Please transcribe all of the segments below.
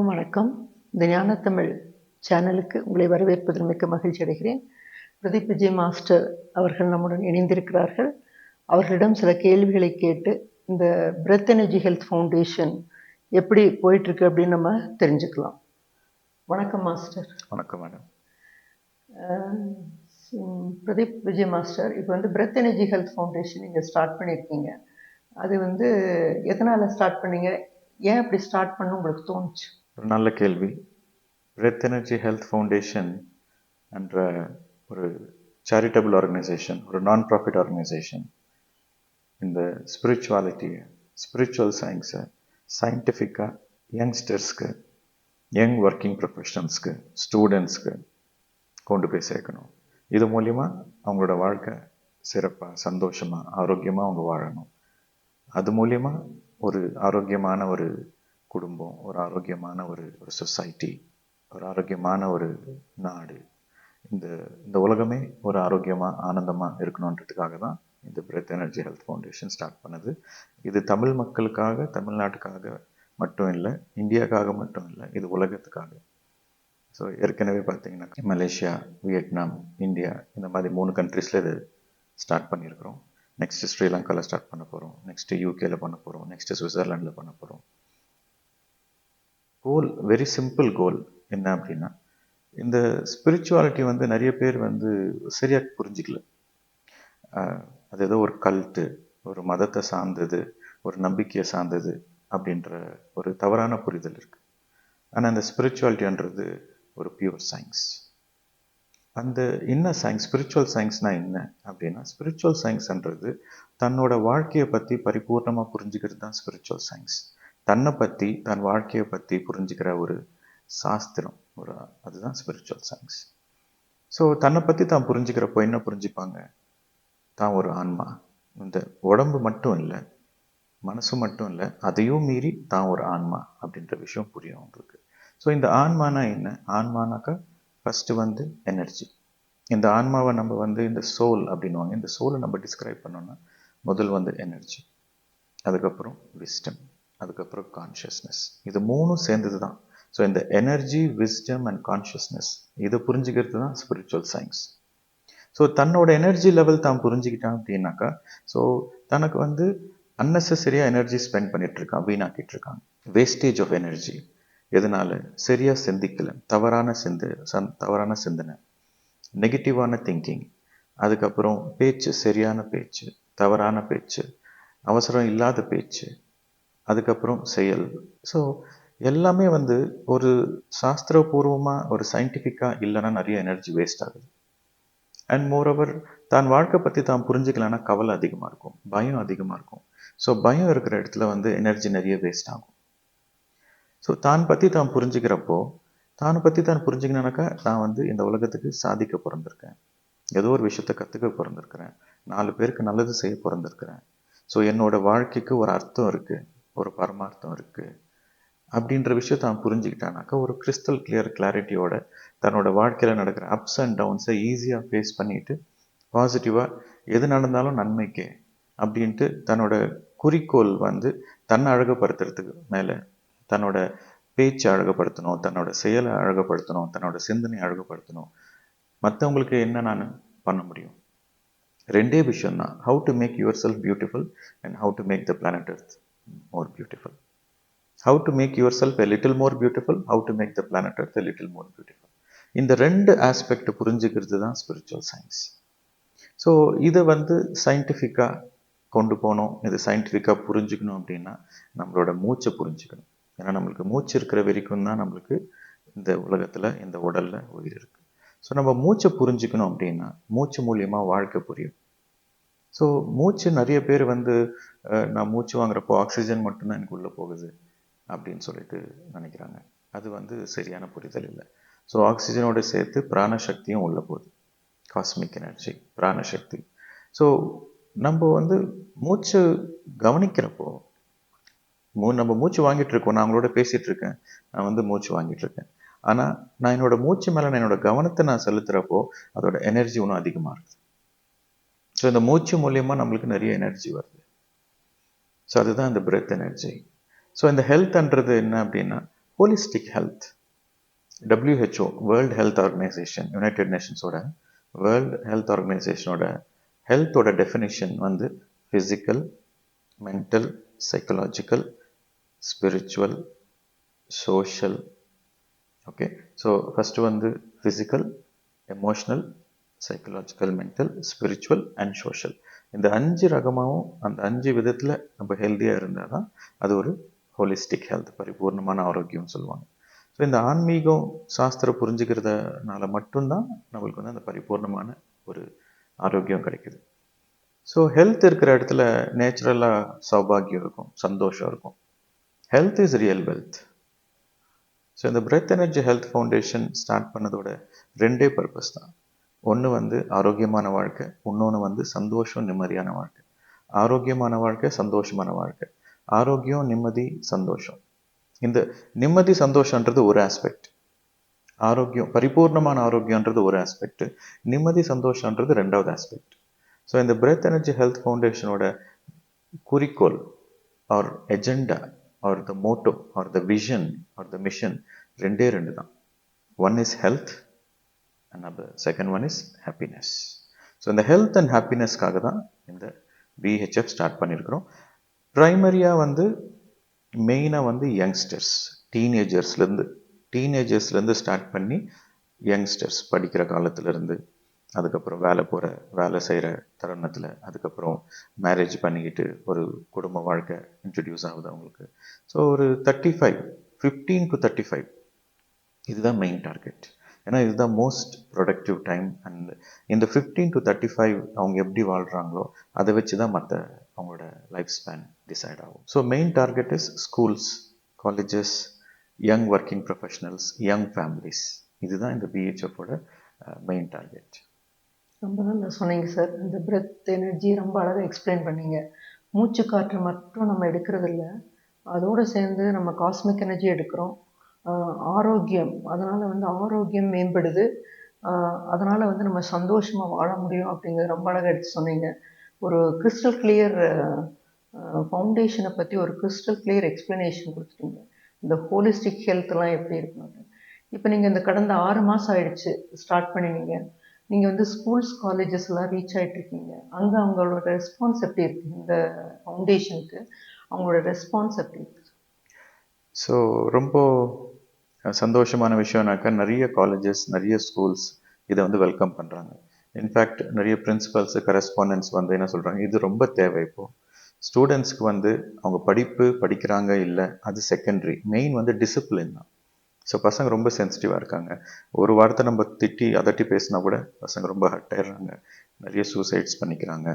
வணக்கம். இந்த ஞானத்தமிழ் சேனலுக்கு உங்களை வரவேற்பதில் மிக்க மகிழ்ச்சி அடைகிறேன். பிரதீப் விஜய் மாஸ்டர் அவர்கள் நம்முடன் இணைந்திருக்கிறார்கள். அவர்களிடம் சில கேள்விகளை கேட்டு இந்த பிரெத் எனர்ஜி ஹெல்த் ஃபவுண்டேஷன் எப்படி போயிட்டுருக்கு அப்படின்னு நம்ம தெரிஞ்சுக்கலாம். வணக்கம் மாஸ்டர். வணக்கம் மேடம். பிரதீப் விஜய் மாஸ்டர், இப்போ பிரெத் எனர்ஜி ஹெல்த் ஃபவுண்டேஷன் நீங்கள் ஸ்டார்ட் பண்ணியிருக்கீங்க. அது எதனால் ஸ்டார்ட் பண்ணீங்க? ஏன் அப்படி ஸ்டார்ட் பண்ண உங்களுக்கு தோணுச்சு? ஒரு நல்ல கேள்வி. பிரெத் எனர்ஜி ஹெல்த் ஃபவுண்டேஷன் என்ற ஒரு சேரிட்டபிள் ஆர்கனைசேஷன், ஒரு நான் ப்ராஃபிட் ஆர்கனைசேஷன் இந்த ஸ்பிரிச்சுவல் சயின்ஸை சயின்டிஃபிக்காக யங்ஸ்டர்ஸ்க்கு, யங் ஒர்க்கிங் ப்ரொஃபஷனல்ஸ்க்கு, ஸ்டூடெண்ட்ஸ்க்கு கொண்டு போய் சேர்க்கணும். இது மூலிமா அவங்களோட வாழ்க்கை சிறப்பாக, சந்தோஷமாக, ஆரோக்கியமாக அவங்க வாழணும். அது மூலிமா ஒரு ஆரோக்கியமான ஒரு குடும்பம், ஒரு ஆரோக்கியமான ஒரு சொசைட்டி, ஒரு ஆரோக்கியமான ஒரு நாடு, இந்த உலகமே ஒரு ஆரோக்கியமாக ஆனந்தமாக இருக்கணுன்றதுக்காக தான் இந்த breath energy health foundation start பண்ணுது. இது தமிழ் மக்களுக்காக, தமிழ்நாட்டுக்காக மட்டும் இல்லை, இந்தியாவுக்காக மட்டும் இல்லை, இது உலகத்துக்காக. ஸோ ஏற்கனவே பார்த்தீங்கன்னா மலேசியா, வியட்நாம், இந்தியா, இந்த மாதிரி 3 கண்ட்ரீஸில் இது ஸ்டார்ட் பண்ணியிருக்கிறோம். நெக்ஸ்ட்டு ஸ்ரீலங்காவில் ஸ்டார்ட் பண்ண போகிறோம், நெக்ஸ்ட்டு யூகேல பண்ண போகிறோம், நெக்ஸ்ட்டு சுவிட்சர்லாண்டில் பண்ண போகிறோம். கோல், வெரி சிம்பிள் கோல் என்ன அப்படின்னா, இந்த ஸ்பிரிச்சுவாலிட்டி நிறைய பேர் சரியாக புரிஞ்சிக்கல. அது ஏதோ ஒரு கல்ட்டு, ஒரு மதத்தை சார்ந்தது, ஒரு நம்பிக்கையை சார்ந்தது அப்படின்ற ஒரு தவறான புரிதல் இருக்குது. ஆனால் அந்த ஸ்பிரிச்சுவாலிட்டின்றது ஒரு பியூர் சயின்ஸ். அந்த என்ன சயின்ஸ், ஸ்பிரிச்சுவல் சயின்ஸ்னால் என்ன அப்படின்னா, ஸ்பிரிச்சுவல் சயின்ஸ்ன்றது தன்னோட வாழ்க்கையை பற்றி பரிபூர்ணமாக புரிஞ்சுக்கிறது தான் ஸ்பிரிச்சுவல் சயின்ஸ். தன்னை பற்றி, தன் வாழ்க்கையை பற்றி புரிஞ்சுக்கிற ஒரு சாஸ்திரம், அதுதான் ஸ்பிரிச்சுவல் சயின்ஸ். ஸோ தன்னை பற்றி தான் புரிஞ்சுக்கிறப்போ என்ன புரிஞ்சுப்பாங்க? தான் ஒரு ஆன்மா, இந்த உடம்பு மட்டும் இல்லை, மனசு மட்டும் இல்லை, அதையும் மீறி தான் ஒரு ஆன்மா அப்படின்ற விஷயம் புரியும் அவங்களுக்கு. ஸோ இந்த ஆன்மானா என்ன? ஆன்மானாக்கா ஃபஸ்ட்டு எனர்ஜி. இந்த ஆன்மாவை நம்ம இந்த சோல் அப்படின்வாங்க. இந்த சோலை நம்ம டிஸ்கிரைப் பண்ணோம்னா முதல் எனர்ஜி, அதுக்கப்புறம் விஸ்டம், அதுக்கப்புறம் கான்ஷியஸ்னஸ். இது 3 சேர்ந்தது தான். ஸோ இந்த எனர்ஜி, விஸ்டம் அண்ட் கான்ஷியஸ்னஸ், இதை புரிஞ்சுக்கிறது தான் ஸ்பிரிச்சுவல் சயின்ஸ். ஸோ தன்னோட எனர்ஜி லெவல் தான் புரிஞ்சுக்கிட்டான் அப்படின்னாக்கா, ஸோ தனக்கு அன்னெசரியாக எனர்ஜி ஸ்பெண்ட் பண்ணிட்டு இருக்கான், வீணாக்கிட்டு இருக்கான். Wastage of energy. எதனால? சரியாக சிந்திக்கலை, தவறான சிந்தனை, நெகட்டிவான திங்கிங், அதுக்கப்புறம் பேச்சு, சரியான பேச்சு, தவறான பேச்சு, அவசரம் இல்லாத பேச்சு, அதுக்கப்புறம் செயல். ஸோ எல்லாமே ஒரு சாஸ்திரபூர்வமாக, ஒரு சயின்டிஃபிக்காக இல்லைன்னா நிறைய எனர்ஜி வேஸ்ட் ஆகுது. அண்ட் மோரோவர், தான் வாழ்க்கை பற்றி தான் புரிஞ்சுக்கலன்னா கவலை அதிகமாக இருக்கும், பயம் அதிகமாக இருக்கும். ஸோ பயம் இருக்கிற இடத்துல எனர்ஜி நிறைய வேஸ்ட் ஆகும். ஸோ தான் பற்றி தான் புரிஞ்சுக்கிறப்போ, தான் பற்றி தான் புரிஞ்சுக்கணுனாக்கா, நான் இந்த உலகத்துக்கு சாதிக்க பிறந்திருக்கேன், ஏதோ ஒரு விஷயத்தை கற்றுக்க பிறந்திருக்கிறேன், 4 பேருக்கு நல்லது செய்ய பிறந்திருக்கிறேன். ஸோ என்னோட வாழ்க்கைக்கு ஒரு அர்த்தம் இருக்குது, ஒரு பரமார்த்தம் இருக்குது அப்படின்ற விஷயத்தை அவன் புரிஞ்சுக்கிட்டானாக்கா, ஒரு கிறிஸ்டல் கிளாரிட்டியோட தன்னோட வாழ்க்கையில் நடக்கிற அப்ஸ் அண்ட் டவுன்ஸை ஈஸியாக ஃபேஸ் பண்ணிட்டு, பாசிட்டிவாக எது நடந்தாலும் நன்மைக்கே அப்படின்ட்டு தன்னோட குறிக்கோள் தன்னை அழகுபடுத்துறதுக்கு மேலே தன்னோட பேச்சை அழகுபடுத்தணும், தன்னோட செயலை அழகுபடுத்தணும், தன்னோட சிந்தனையை அழகுபடுத்தணும். மற்றவங்களுக்கு என்ன நான் பண்ண முடியும்? 2 விஷயம்தான். How to make yourself beautiful and how to make the planet earth more beautiful. How to make yourself a little more beautiful, how to make the planet earth a little more beautiful. இந்த 2 aspect புரிஞ்சுக்கிறது தான் spiritual science. So இதை சயின்டிஃபிக்காக கொண்டு போகணும். இது சயின்டிஃபிக்காக புரிஞ்சுக்கணும் அப்படின்னா நம்மளோட மூச்சை புரிஞ்சுக்கணும். ஏன்னா நம்மளுக்கு மூச்சு இருக்கிற வரைக்கும் தான் நம்மளுக்கு இந்த உலகத்தில், இந்த உடலில் உயிர் இருக்குது. ஸோ நம்ம மூச்சை புரிஞ்சுக்கணும் அப்படின்னா மூச்சு மூலியமாக வாழ்க்கை புரியும். ஸோ மூச்சு, நிறைய பேர் நான் மூச்சு வாங்குறப்போ ஆக்சிஜன் மட்டும்தான் எனக்கு உள்ளே போகுது அப்படின்னு சொல்லிட்டு நினைக்கிறாங்க. அது சரியான புரிதல் இல்லை. ஸோ ஆக்சிஜனோட சேர்த்து பிராணசக்தியும் உள்ளே போகுது, காஸ்மிக் எனர்ஜி, பிராணசக்தி. ஸோ நம்ம மூச்சு கவனிக்கிறப்போ, நம்ம மூச்சு வாங்கிட்டு இருக்கோம், நான் அவங்களோட பேசிகிட்டு இருக்கேன், நான் மூச்சு வாங்கிட்டு இருக்கேன். ஆனால் நான் என்னோட மூச்சு மேலே என்னோட கவனத்தை நான் செலுத்துகிறப்போ அதோட எனர்ஜி இன்னும் அதிகமாக இருக்குது. ஸோ இந்த மூச்சு மூலியமாக நம்மளுக்கு நிறைய எனர்ஜி வருது. ஸோ அதுதான் இந்த பிரெத் எனர்ஜி. ஸோ இந்த ஹெல்த்ன்றது என்ன அப்படின்னா, holistic health. WHO world health organisation, united நேஷன்ஸோட வேர்ல்டு ஹெல்த் ஆர்கனைசேஷனோட ஹெல்த்தோட டெஃபினிஷன் வந்து physical, mental, psychological, spiritual, social. Okay, so first வந்து physical, emotional, psychological, mental, spiritual and social. இந்த 5 ரகமாகவும் அந்த 5 விதத்தில் நம்ம ஹெல்த்தியாக இருந்தால் தான் அது ஒரு ஹோலிஸ்டிக் ஹெல்த், பரிபூர்ணமான ஆரோக்கியம்னு சொல்லுவாங்க. ஸோ இந்த ஆன்மீகம் சாஸ்திரம் புரிஞ்சுக்கிறதுனால மட்டும்தான் நம்மளுக்கு வந்து அந்த பரிபூர்ணமான ஒரு ஆரோக்கியம் கிடைக்குது. ஸோ ஹெல்த் இருக்கிற இடத்துல நேச்சுரலாக சௌபாகியம் இருக்கும், சந்தோஷம் இருக்கும். Health is real wealth. So இந்த breath energy health foundation start பண்ணதோட 2 பர்பஸ் தான். ஒன்று வந்து ஆரோக்கியமான வாழ்க்கை, இன்னொன்று வந்து சந்தோஷம், நிம்மதியான வாழ்க்கை. ஆரோக்கியமான வாழ்க்கை, சந்தோஷமான வாழ்க்கை. ஆரோக்கியம், நிம்மதி, சந்தோஷம். இந்த நிம்மதி சந்தோஷன்றது ஒரு ஆஸ்பெக்ட், ஆரோக்கியம் பரிபூர்ணமான ஆரோக்கியன்றது ஒரு ஆஸ்பெக்ட், நிம்மதி சந்தோஷன்றது 2வது ஆஸ்பெக்ட். ஸோ இந்த பிரெத் எனர்ஜி ஹெல்த் ஃபவுண்டேஷனோட குறிக்கோள் or agenda or the motto or the vision or the mission 2 தான். One is health, another second one is happiness. So இந்த ஹெல்த் அண்ட் ஹாப்பினஸ்க்காக தான் இந்த BHF ஸ்டார்ட் பண்ணியிருக்கிறோம். ப்ரைமரியாக வந்து மெயினாக வந்து யங்ஸ்டர்ஸ், டீனேஜர்ஸ்லேருந்து ஸ்டார்ட் பண்ணி யங்ஸ்டர்ஸ் படிக்கிற காலத்துலேருந்து, அதுக்கப்புறம் வேலை செய்கிற தருணத்தில், அதுக்கப்புறம் மேரேஜ் பண்ணிக்கிட்டு ஒரு குடும்ப வாழ்க்கை இன்ட்ரடியூஸ் ஆகுது அவங்களுக்கு. ஸோ ஒரு 15 to 35 இதுதான் மெயின் டார்கெட். ஏன்னா இதுதான் மோஸ்ட் ப்ரொடக்டிவ் டைம். அண்ட் இந்த 15 to 35 அவங்க எப்படி வாழ்கிறாங்களோ அதை வச்சு தான் மற்ற அவங்களோட லைஃப் ஸ்பேன் டிசைட் ஆகும். So main target is schools, colleges, young working professionals, young families. இதுதான் இந்த BHFோட மெயின் டார்கெட். ரொம்ப நல்லா சொன்னீங்க சார். இந்த பிரெத் எனர்ஜி ரொம்ப அழகாக எக்ஸ்பிளைன் பண்ணீங்க. மூச்சு காற்று மட்டும் நம்ம எடுக்கிறதில்ல, அதோடு சேர்ந்து நம்ம காஸ்மிக் எனர்ஜி எடுக்கிறோம். ஆரோக்கியம், அதனால் வந்து ஆரோக்கியம் மேம்படுது. அதனால் வந்து நம்ம சந்தோஷமாக வாழ முடியும் அப்படிங்கிறது ரொம்ப அழகாக எடுத்து சொன்னீங்க. ஒரு கிறிஸ்டல் கிளியர் ஃபவுண்டேஷனை பற்றி ஒரு கிறிஸ்டல் கிளியர் எக்ஸ்ப்ளனேஷன் கொடுத்துட்டீங்க. இந்த ஹோலிஸ்டிக் ஹெல்த்லாம் எப்படி இருக்கணும். இப்போ நீங்கள் இந்த கடந்த 6 மாதம் ஆயிடுச்சு ஸ்டார்ட் பண்ணினீங்க. நீங்கள் வந்து ஸ்கூல்ஸ், காலேஜஸ்லாம் ரீச் ஆகிட்ருக்கீங்க. அங்கே அவங்களோட ரெஸ்பான்ஸ் எப்படி இருக்குது? இந்த ஃபவுண்டேஷனுக்கு அவங்களோட ரெஸ்பான்ஸ் எப்படி இருக்குது? ஸோ ரொம்ப சந்தோஷமான விஷயம்னாக்கா நிறைய காலேஜஸ், நிறைய ஸ்கூல்ஸ் இதை வந்து வெல்கம் பண்ணுறாங்க. இன்ஃபேக்ட் நிறைய பிரின்சிபல்ஸு, கரஸ்பாண்டன்ஸ் வந்து என்ன சொல்கிறாங்க, இது ரொம்ப தேவை. இப்போது ஸ்டூடெண்ட்ஸ்க்கு வந்து அவங்க படிக்கிறாங்க இல்லை, அது செகண்டரி. மெயின் வந்து டிசிப்ளின் தான். ஸோ பசங்க ரொம்ப சென்சிட்டிவாக இருக்காங்க. ஒரு வார்த்தை நம்ம திட்டி அதட்டி பேசினா கூட பசங்க ரொம்ப ஹர்ட் ஆயிடுறாங்க, நிறைய சூசைட்ஸ் பண்ணிக்கிறாங்க.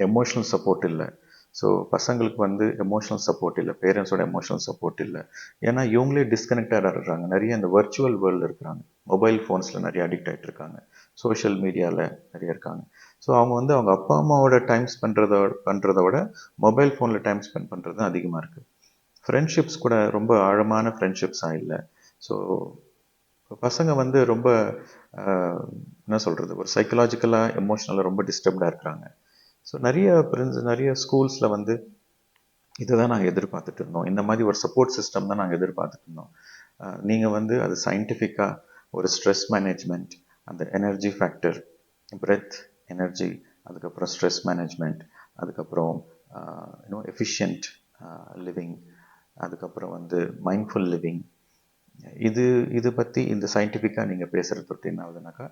எமோஷ்னல் சப்போர்ட் இல்லை. ஸோ பசங்களுக்கு வந்து எமோஷனல் சப்போர்ட் இல்லை, பேரண்ட்ஸோட எமோஷனல் சப்போர்ட் இல்லை. ஏன்னா இவங்களே டிஸ்கனெக்டடாக இருக்காங்க. நிறைய இந்த வர்ச்சுவல் வேர்ல்டு இருக்கிறாங்க, மொபைல் ஃபோன்ஸில் நிறைய அடிக்ட் ஆகிட்டு இருக்காங்க, சோஷியல் மீடியாவில் நிறைய இருக்காங்க. ஸோ அவங்க வந்து அவங்க அப்பா அம்மாவோட டைம் பண்ணுறத விட மொபைல் ஃபோனில் டைம் ஸ்பெண்ட் பண்ணுறது தான் அதிகமாக இருக்குது. ஃப்ரெண்ட்ஷிப்ஸ் கூட ரொம்ப ஆழமான ஃப்ரெண்ட்ஷிப்ஸாக இல்லை. ஸோ பசங்க வந்து ரொம்ப என்ன சொல்கிறது, ஒரு சைக்கலாஜிக்கலாக, எமோஷ்னலாக ரொம்ப டிஸ்டர்ப்டாக இருக்கிறாங்க. ஸோ நிறைய ஸ்கூல்ஸில் வந்து இதை தான் நாங்கள் எதிர்பார்த்துட்டு இருந்தோம். இந்த மாதிரி ஒரு சப்போர்ட் சிஸ்டம் தான் நாங்கள் எதிர்பார்த்துட்டு இருந்தோம். நீங்கள் வந்து அது சயின்டிஃபிக்காக ஒரு ஸ்ட்ரெஸ் மேனேஜ்மெண்ட், அந்த எனர்ஜி ஃபேக்டர், பிரெத் எனர்ஜி, அதுக்கப்புறம் ஸ்ட்ரெஸ் மேனேஜ்மெண்ட், அதுக்கப்புறம் எஃபிஷியன்ட் லிவிங், அதுக்கப்புறம் வந்து மைண்ட்ஃபுல் லிவிங், இது பற்றி இந்த சயின்டிஃபிக்காக நீங்கள் பேசுகிறது தொட்டு என்ன ஆகுதுனாக்கா,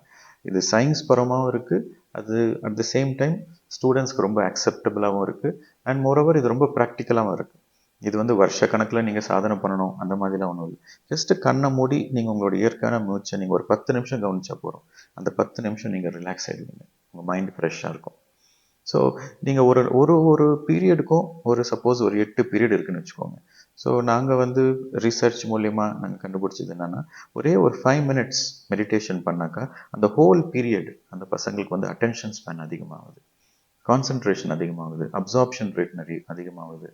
இது சயின்ஸ் பரமாகவும் இருக்குது, அது அட் த சேம் டைம் ஸ்டூடெண்ட்ஸ்க்கு ரொம்ப அக்செப்டபுளாகவும் இருக்குது. அண்ட் மோரோவர் இது ரொம்ப ப்ராக்டிக்கலாகவும் இருக்குது. இது வந்து வருஷ கணக்கில் நீங்கள் சாதனை பண்ணணும் அந்த மாதிரிலாம் ஒன்றும் இல்லை. ஜஸ்ட்டு கண்ணை மூடி நீங்கள் உங்களோட இயற்கையான மூச்சை நீங்கள் ஒரு 10 நிமிஷம் கவனிச்சா போகிறோம். அந்த 10 நிமிஷம் நீங்கள் ரிலாக்ஸ் ஆகிடுவீங்க, உங்கள் மைண்டு ஃப்ரெஷ்ஷாக இருக்கும். ஸோ நீங்கள் ஒரு பீரியடுக்கும் சப்போஸ் ஒரு 8 பீரியட் இருக்குதுன்னு வச்சுக்கோங்க. ஸோ நாங்கள் வந்து ரிசர்ச் மூலயமா நாங்கள் கண்டுபிடிச்சது என்னென்னா, ஒரே ஒரு 5 minutes மெடிடேஷன் பண்ணாக்கா அந்த ஹோல் பீரியட் அந்த பசங்களுக்கு வந்து அட்டென்ஷன் ஸ்பேன் அதிகமாகுது, கான்சன்ட்ரேஷன் அதிகமாகுது, அப்சார்ப்ஷன் ரேட் நிறைய அதிகமாகுது.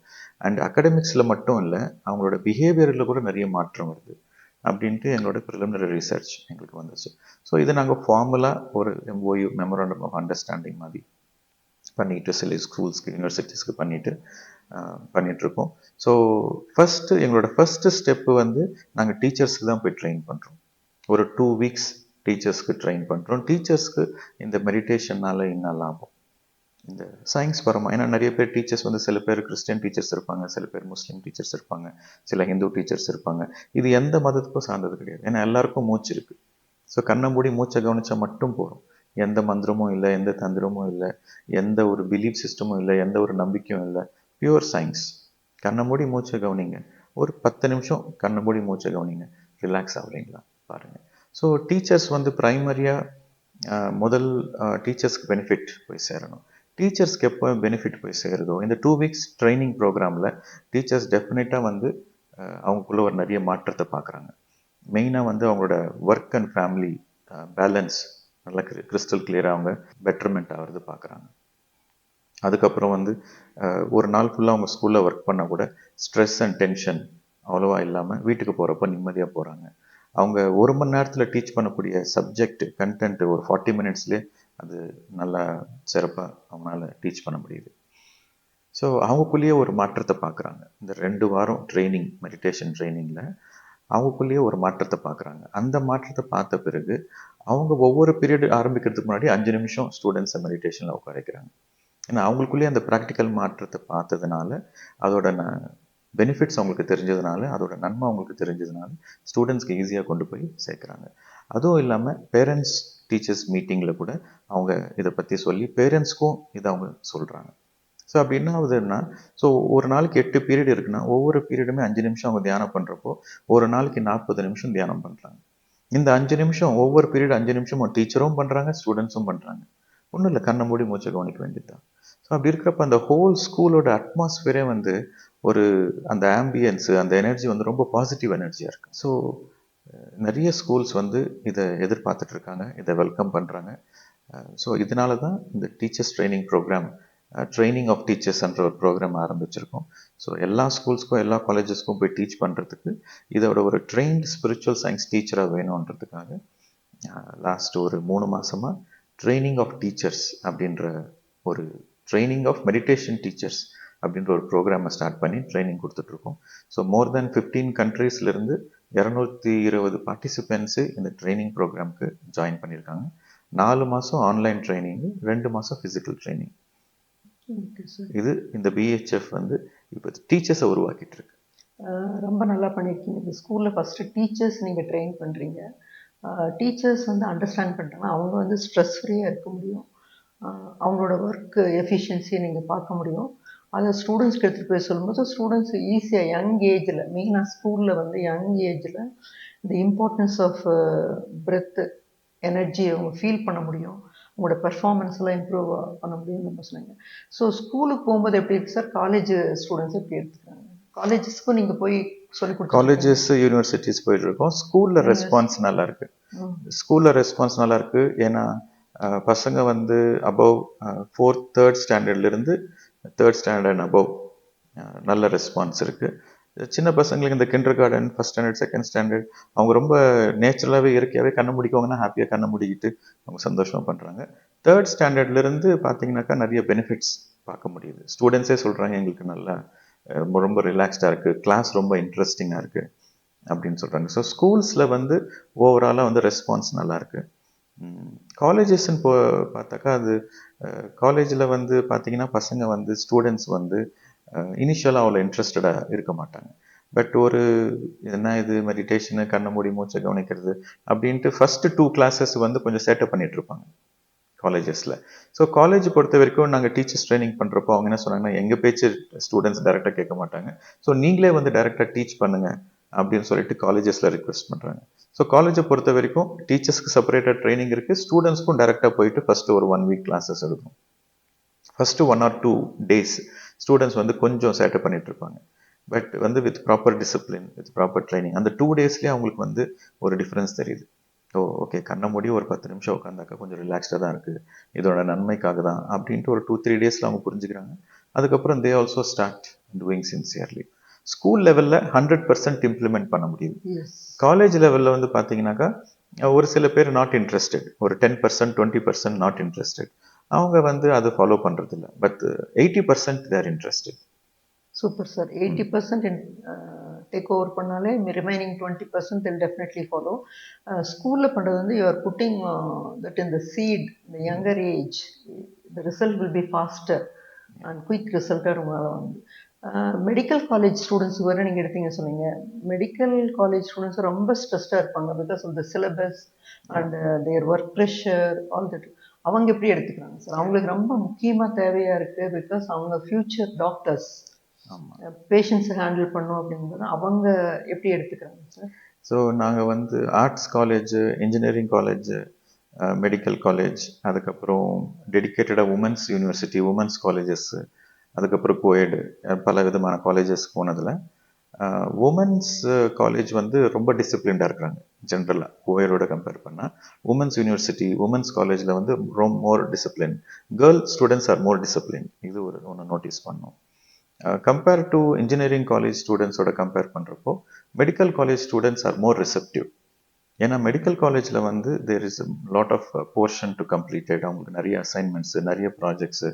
அண்ட் அகடமிக்ஸில் மட்டும் இல்லை, அவங்களோட பிஹேவியரில் கூட நிறைய மாற்றம் வருது அப்படின்ட்டு எங்களோட ப்ரிலிமினரி ரிசர்ச் எங்களுக்கு வந்துச்சு. ஸோ இதை நாங்கள் ஃபார்முலாக ஒரு MOU, மெமரண்டம் ஆஃப் அண்டர்ஸ்டாண்டிங் மாதிரி பண்ணிட்டு சில ஸ்கூல்ஸ்க்கு, யூனிவர்சிட்டிஸ்க்கு பண்ணிவிட்டு பண்ணிகிட்ருக்கோம். ஸோ எங்களோட ஃபஸ்ட்டு ஸ்டெப்பு வந்து நாங்கள் டீச்சர்ஸ்க்கு தான் போய் ட்ரெயின் பண்ணுறோம். ஒரு 2 வீக்ஸ் டீச்சர்ஸ்க்கு ட்ரெயின் பண்ணுறோம். டீச்சர்ஸ்க்கு இந்த மெடிடேஷனால் என்ன லாபம், இந்த சயின்ஸ் பரமாக, ஏன்னா நிறைய பேர் டீச்சர்ஸ் வந்து சில பேர் கிறிஸ்டியன் டீச்சர்ஸ் இருப்பாங்க, சில பேர் முஸ்லீம் டீச்சர்ஸ் இருப்பாங்க, சில ஹிந்து டீச்சர்ஸ் இருப்பாங்க. இது எந்த மதத்துக்கும் சார்ந்தது கிடையாது. ஏன்னா எல்லாருக்கும் மூச்சு இருக்குது. ஸோ கண்ணை மூடி மூச்சை கவனிச்சா மட்டும் போதும். எந்த மந்திரமும் இல்லை, எந்த தந்திரமும் இல்லை, எந்த ஒரு பிலீஃப் சிஸ்டமும் இல்லை, எந்த ஒரு நம்பிக்கையும் இல்லை. Pure science. கண்ணை மூடி மூச்சை கவனிங்க. ஒரு 10 நிமிஷம் கண்ணை மூடி மூச்சை கவனிங்க. ரிலாக்ஸ் ஆகுறீங்களா பாருங்கள். ஸோ டீச்சர்ஸ் வந்து ப்ரைமரியாக முதல் டீச்சர்ஸ்க்கு பெனிஃபிட் போய் சேரணும். டீச்சர்ஸ்க்கு எப்போ பெனிஃபிட் போய் சேருதோ, இந்த 2 வீக்ஸ் ட்ரைனிங் ப்ரோக்ராமில் டீச்சர்ஸ் டெஃபினட்டாக வந்து அவங்களுக்குள்ள ஒரு நிறைய மாற்றத்தை பார்க்குறாங்க. மெயினாக வந்து அவங்களோட ஒர்க் அண்ட் ஃபேமிலி பேலன்ஸ் நல்லா கிறிஸ்டல் கிளியராக அவங்க பெட்டர்மெண்ட் ஆகிறது பார்க்குறாங்க. அதுக்கப்புறம் வந்து ஒரு நாள் ஃபுல்லாக அவங்க ஸ்கூலில் ஒர்க் பண்ணால் கூட ஸ்ட்ரெஸ் அண்ட் டென்ஷன் அவ்வளோவா இல்லாமல் வீட்டுக்கு போகிறப்ப நிம்மதியாக போகிறாங்க. அவங்க 1 மணி நேரத்தில் டீச் பண்ணக்கூடிய சப்ஜெக்ட் கண்டென்ட் ஒரு 40 மினிட்ஸ்லேயே அது நல்லா சிறப்பாக அவங்களால டீச் பண்ண முடியுது. ஸோ அவங்களுக்குள்ளேயே ஒரு மாற்றத்தை பார்க்குறாங்க. இந்த 2 வாரம் ட்ரைனிங், மெடிடேஷன் ட்ரைனிங்கில் அவங்களுக்குள்ளேயே ஒரு மாற்றத்தை பார்க்குறாங்க. அந்த மாற்றத்தை பார்த்த பிறகு அவங்க ஒவ்வொரு பீரியட் ஆரம்பிக்கிறதுக்கு முன்னாடி 5 நிமிஷம் ஸ்டூடெண்ட்ஸை மெடிடேஷனில் உட்கார வைக்கிறாங்க. ஏன்னா அவங்களுக்குள்ளேயே அந்த ப்ராக்டிக்கல் மாற்றத்தை பார்த்ததுனால, அதோட பெனிஃபிட்ஸ் அவங்களுக்கு தெரிஞ்சதுனால, அதோட நன்மை அவங்களுக்கு தெரிஞ்சதுனால ஸ்டூடெண்ட்ஸ்க்கு ஈஸியாக கொண்டு போய் சேர்க்குறாங்க. அதுவும் இல்லாமல் பேரண்ட்ஸ் டீச்சர்ஸ் மீட்டிங்கில் கூட அவங்க இதை பற்றி சொல்லி பேரண்ட்ஸ்க்கும் இதை அவங்க சொல்கிறாங்க. ஸோ அப்படி என்ன ஆகுதுன்னா, ஸோ ஒரு நாளைக்கு 8 பீரியட் இருக்குன்னா ஒவ்வொரு பீரியடுமே 5 நிமிஷம் அவங்க தியானம் பண்ணுறப்போ ஒரு நாளைக்கு 40 நிமிஷம் தியானம் பண்ணுறாங்க. இந்த 5 நிமிஷம் ஒவ்வொரு பீரியட் 5 நிமிஷம் டீச்சரும் பண்ணுறாங்க, ஸ்டூடெண்ட்ஸும் பண்ணுறாங்க. ஒன்றும் இல்லை, கண்ணை மூடி மூச்சை கவனிக்க வேண்டியதுதான். ஸோ அப்படி இருக்கிறப்ப அந்த ஹோல் ஸ்கூலோட அட்மாஸ்பியரே வந்து ஒரு அந்த ஆம்பியன்ஸு, அந்த எனர்ஜி வந்து ரொம்ப பாசிட்டிவ் எனர்ஜியாக இருக்குது. ஸோ நிறைய ஸ்கூல்ஸ் வந்து இதை எதிர்பார்த்துட்டு இருக்காங்க, இதை வெல்கம் பண்ணுறாங்க. ஸோ இதனால தான் இந்த teachers training programme, training of டீச்சர்ஸ்ன்ற ஒரு ப்ரோக்ராம் ஆரம்பிச்சிருக்கோம். ஸோ எல்லா ஸ்கூல்ஸ்க்கும் எல்லா காலேஜஸ்க்கும் போய் டீச் பண்ணுறதுக்கு இதோட ஒரு ட்ரெயின்டு ஸ்பிரிச்சுவல் சயின்ஸ் டீச்சராக வேணுன்றதுக்காக லாஸ்ட் ஒரு 3 மாதமாக ட்ரைனிங் ஆஃப் டீச்சர்ஸ் அப்படின்ற ஒரு ட்ரைனிங் ஆஃப் மெடிடேஷன் டீச்சர்ஸ் அப்படின்ற ஒரு ப்ரோக்ராமை ஸ்டார்ட் பண்ணி ட்ரைனிங் கொடுத்துட்ருக்கோம். ஸோ மோர் தென் 15 கண்ட்ரீஸ்லேருந்து 220 பார்ட்டிசிபென்ட்ஸு இந்த ட்ரைனிங் ப்ரோக்ராமுக்கு ஜாயின் பண்ணியிருக்காங்க. 4 மாதம் ஆன்லைன் ட்ரைனிங்கு, 2 மாதம் ஃபிசிக்கல் ட்ரைனிங். இது இந்த பிஹெச்எஃப் வந்து இப்போ டீச்சர்ஸை உருவாக்கிட்டு இருக்கு. ரொம்ப நல்லா பண்ணியிருக்கீங்க. இந்த ஸ்கூலில் ஃபஸ்ட்டு டீச்சர்ஸ் நீங்கள் ட்ரெயின் பண்ணுறீங்க. டீச்சர்ஸ் வந்து அண்டர்ஸ்டாண்ட் பண்ணிட்டாங்கன்னா அவங்க வந்து ஸ்ட்ரெஸ் ஃப்ரீயாக இருக்க முடியும். அவங்களோட ஒர்க்கு எஃபிஷியன்சியை நீங்கள் பார்க்க முடியும். அதை ஸ்டூடெண்ட்ஸ்க்கு எடுத்துகிட்டு போய் சொல்லும்போது ஸ்டூடெண்ட்ஸ் ஈஸியாக யங் ஏஜில், மெயினாக ஸ்கூலில் வந்து யங் ஏஜில் இந்த இம்பார்ட்டன்ஸ் ஆஃப் பிரெத்து, எனர்ஜி அவங்க ஃபீல் பண்ண முடியும். உங்களோட பெர்ஃபார்மன்ஸ்லாம் இம்ப்ரூவ் பண்ண முடியும்னு நம்ம சொன்னீங்க. ஸோ ஸ்கூலுக்கு போகும்போது எப்படி இருக்குது சார்? காலேஜ் ஸ்டூடெண்ட்ஸ் எப்படி எடுத்துக்கிறாங்க? காலேஜஸ்க்கும் நீங்கள் போய் சொல்லி கொடுத்து காலேஜஸ், யூனிவர்சிட்டிஸ் போயிட்டுருக்கோம். ஸ்கூலில் ரெஸ்பான்ஸ் நல்லா இருக்குது. ஸ்கூலில் ரெஸ்பான்ஸ் நல்லா இருக்குது. ஏன்னா பசங்க வந்து above 4th 3rd ஸ்டாண்டர்ட்லேருந்து 3rd standard above நல்ல ரெஸ்பான்ஸ் இருக்குது. சின்ன பசங்களுக்கு இந்த kinder garden, 1st standard 2nd standard அவங்க ரொம்ப நேச்சுரலாகவே இயற்கையாகவே கண்ணை முடிக்குவாங்கன்னா ஹாப்பியாக கண்ணை முடிக்கிட்டு அவங்க சந்தோஷமாக பண்ணுறாங்க. 3rd ஸ்டாண்டர்ட்லேருந்து பார்த்தீங்கன்னாக்கா நிறைய பெனிஃபிட்ஸ் பார்க்க முடியுது. ஸ்டூடெண்ட்ஸே சொல்கிறாங்க எங்களுக்கு நல்லா ரொம்ப ரிலாக்ஸ்டாக இருக்குது, கிளாஸ் ரொம்ப இன்ட்ரெஸ்டிங்காக இருக்குது அப்படின்னு சொல்கிறாங்க. ஸோ ஸ்கூல்ஸில் வந்து ஓவராலாக வந்து ரெஸ்பான்ஸ் நல்லாயிருக்கு. காலேஜஸ்ன்னு பார்த்தாக்கா அது காலேஜில் வந்து பார்த்தீங்கன்னா பசங்க வந்து ஸ்டூடெண்ட்ஸ் வந்து இனிஷியலாக அவ்வளோ இன்ட்ரெஸ்டடாக இருக்க மாட்டாங்க. பட் ஒரு என்ன இது மெடிடேஷனு, கண்ணை மூடி மூச்சை கவனிக்கிறது அப்படின்ட்டு ஃபஸ்ட்டு 2 கிளாஸஸ் வந்து கொஞ்சம் சேட்டப் பண்ணிட்டு இருப்பாங்க காலேஜஸில். ஸோ காலேஜ் பொறுத்த வரைக்கும் நாங்கள் டீச்சர்ஸ் ட்ரைனிங் பண்ணுறப்போ அவங்க என்ன சொன்னாங்கன்னா, எங்கள் பேச்சு ஸ்டூடெண்ட்ஸ் டைரெக்டாக கேட்க மாட்டாங்க, ஸோ நீங்களே வந்து டைரெக்டாக டீச் பண்ணுங்கள் அப்படின்னு சொல்லிட்டு காலேஜஸில் ரிக்வெஸ்ட் பண்ணுறாங்க. ஸோ காலேஜை பொறுத்த வரைக்கும் டீச்சர்ஸ்க்கு செப்பரேட்டாக ட்ரைனிங் இருக்குது, ஸ்டூடெண்ட்ஸ்க்கும் டைரெக்டாக போயிட்டு ஃபஸ்ட்டு ஒரு 1 வீக் கிளாஸஸ் எடுக்கும். ஃபஸ்ட்டு 1 or 2 days ஸ்டூடெண்ட்ஸ் வந்து கொஞ்சம் சேட்டப் பண்ணிட்டு இருப்பாங்க. பட் வந்து with proper discipline, with proper training அந்த 2 daysலேயே அவங்களுக்கு வந்து ஒரு டிஃப்ரென்ஸ் தெரியுது. ஓகே, கண்ணை மூடி ஒரு 10 நிமிஷம் உட்காந்தாக்கா கொஞ்சம் ரிலாக்ஸ்டாக தான் இருக்குது, இதோட நன்மைக்காக தான் அப்படின்ட்டு ஒரு 2-3 daysல அவங்க புரிஞ்சுக்கிறாங்க. அதுக்கப்புறம் they also start doing sincerely. School லெவலில் 100% இம்ப்ளிமெண்ட் பண்ண முடியுது. காலேஜ் லெவலில் வந்து பார்த்தீங்கன்னாக்கா ஒரு சில பேர் நாட் இன்ட்ரெஸ்டட், ஒரு 10% 20% நாட் இன்ட்ரெஸ்டட், அவங்க வந்து அதை ஃபாலோ பண்ணுறதில்ல. But 80% they're interested. Super sir. 80% take over பண்ணாலே ரிமைனிங் 20% they'll definitely follow. ஸ்கூலில் பண்ணுறது வந்து you are putting that in the seat இந்த younger age the result will be faster and quick ரிசல்ட்டாக உங்களால் வந்து மெடிக்கல் காலேஜ் ஸ்டூடெண்ட்ஸ் வரை நீங்கள் எடுத்தீங்க சொன்னீங்க. மெடிக்கல் காலேஜ் ஸ்டூடெண்ட்ஸ் ரொம்ப ஸ்ட்ரெஸ்டாக இருப்பாங்க because of the syllabus and their work pressure all that. அவங்க எப்படி எடுத்துக்கிறாங்க சார்? அவங்களுக்கு ரொம்ப முக்கியமாக தேவையாக இருக்குது பிகாஸ் அவங்க ஃப்யூச்சர் டாக்டர்ஸ், பேஷண்ட்ஸை ஹேண்டில் பண்ணும் அப்படிங்கும்போது அவங்க எப்படி எடுத்துக்கிறாங்க சார்? ஸோ நாங்கள் வந்து arts college, engineering college, medical college, அதுக்கப்புறம் டெடிக்கேட்டடாக உமன்ஸ் யூனிவர்சிட்டி, உமன்ஸ் காலேஜஸ், அதுக்கப்புறம் கோயடு, பல விதமான காலேஜஸ் போனதில் உமன்ஸ் காலேஜ் வந்து ரொம்ப டிசிப்ளின்டாக இருக்கிறாங்க ஜென்ரலாக கோயரோட கம்பேர் பண்ணால். உமன்ஸ் யூனிவர்சிட்டி, உமன்ஸ் காலேஜில் வந்து ரொம்ப more discipline. Girl students are more discipline. இது ஒன்று நோட்டீஸ் பண்ணோம். கம்பேர் டு இன்ஜினியரிங் காலேஜ் ஸ்டூடெண்ட்ஸோட கம்பேர் பண்ணுறப்போ medical college students are more receptive. ஏன்னா மெடிக்கல் காலேஜில் வந்து there is lot of portion to completed. அவங்களுக்கு நிறைய அசைன்மெண்ட்ஸு, நிறைய ப்ராஜெக்ட்ஸு,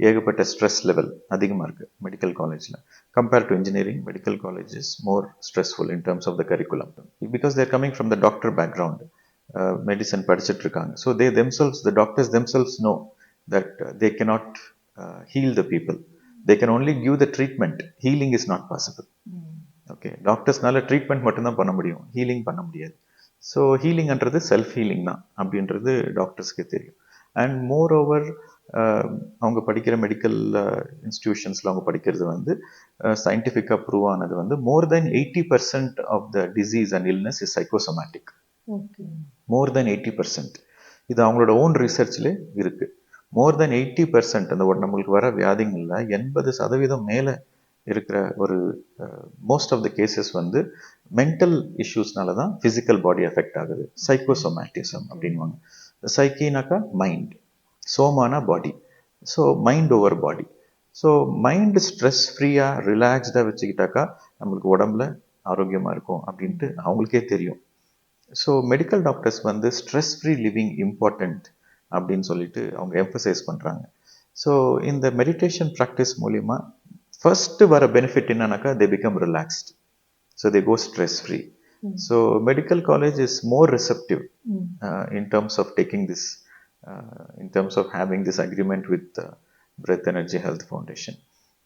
ஏகப்பட்ட ஸ்ட்ரெஸ் லெவல் அதிகமாக இருக்குது மெடிக்கல் காலேஜில். Compare to engineering, medical college is more stressful in terms of the curriculum because they're coming from the doctor background. Medicine படிச்சுட்டு இருக்காங்க. So they themselves, the doctors themselves know that they cannot heal the people. They can only give the treatment. Healing is not possible. Okay, டாக்டர்ஸ்னால treatment மட்டும்தான் பண்ண முடியும், healing பண்ண முடியாது. So ஹீலிங்ன்றது self healing தான் அப்படின்றது டாக்டர்ஸ்க்கு தெரியும். அண்ட் மோர் ஓவர் அவங்க படிக்கிற மெடிக்கல் இன்ஸ்டிடியூஷன்ஸில் அவங்க படிக்கிறது வந்து சயின்டிஃபிக்காக ப்ரூவ் ஆனது வந்து more than 80% of the disease and illness is psychosomatic. More than 80%. இது அவங்களோட ஓன் ரிசர்ச்ல இருக்கு. மோர் தென் 80% அந்த நம்மளுக்கு வர வியாதிகளில் 80% மேலே இருக்கிற ஒரு மோஸ்ட் ஆஃப் த கேசஸ் வந்து மென்டல் இஷ்யூஸ்னால தான் ஃபிசிக்கல் பாடி எஃபெக்ட் ஆகுது. சைக்கோசோமேட்டிசம் அப்படின்வாங்க. சைக்கினாக்கா மைண்ட், சோமானா body. So mind over body. So mind stress ஃப்ரீயாக ரிலாக்ஸ்டாக வச்சுக்கிட்டாக்கா நம்மளுக்கு உடம்புல ஆரோக்கியமாக இருக்கும் அப்படின்ட்டு அவங்களுக்கே தெரியும். ஸோ மெடிக்கல் டாக்டர்ஸ் வந்து ஸ்ட்ரெஸ் ஃப்ரீ லிவிங் இம்பார்ட்டண்ட் அப்படின்னு சொல்லிட்டு அவங்க எம்பசைஸ் பண்ணுறாங்க. ஸோ இந்த மெடிடேஷன் ப்ராக்டிஸ் மூலிமா ஃபர்ஸ்ட் வர பெனிஃபிட் என்னன்னாக்கா they become relaxed. So they go stress free. So medical college is more receptive in terms of taking this, in terms of having this agreement with breath energy health foundation.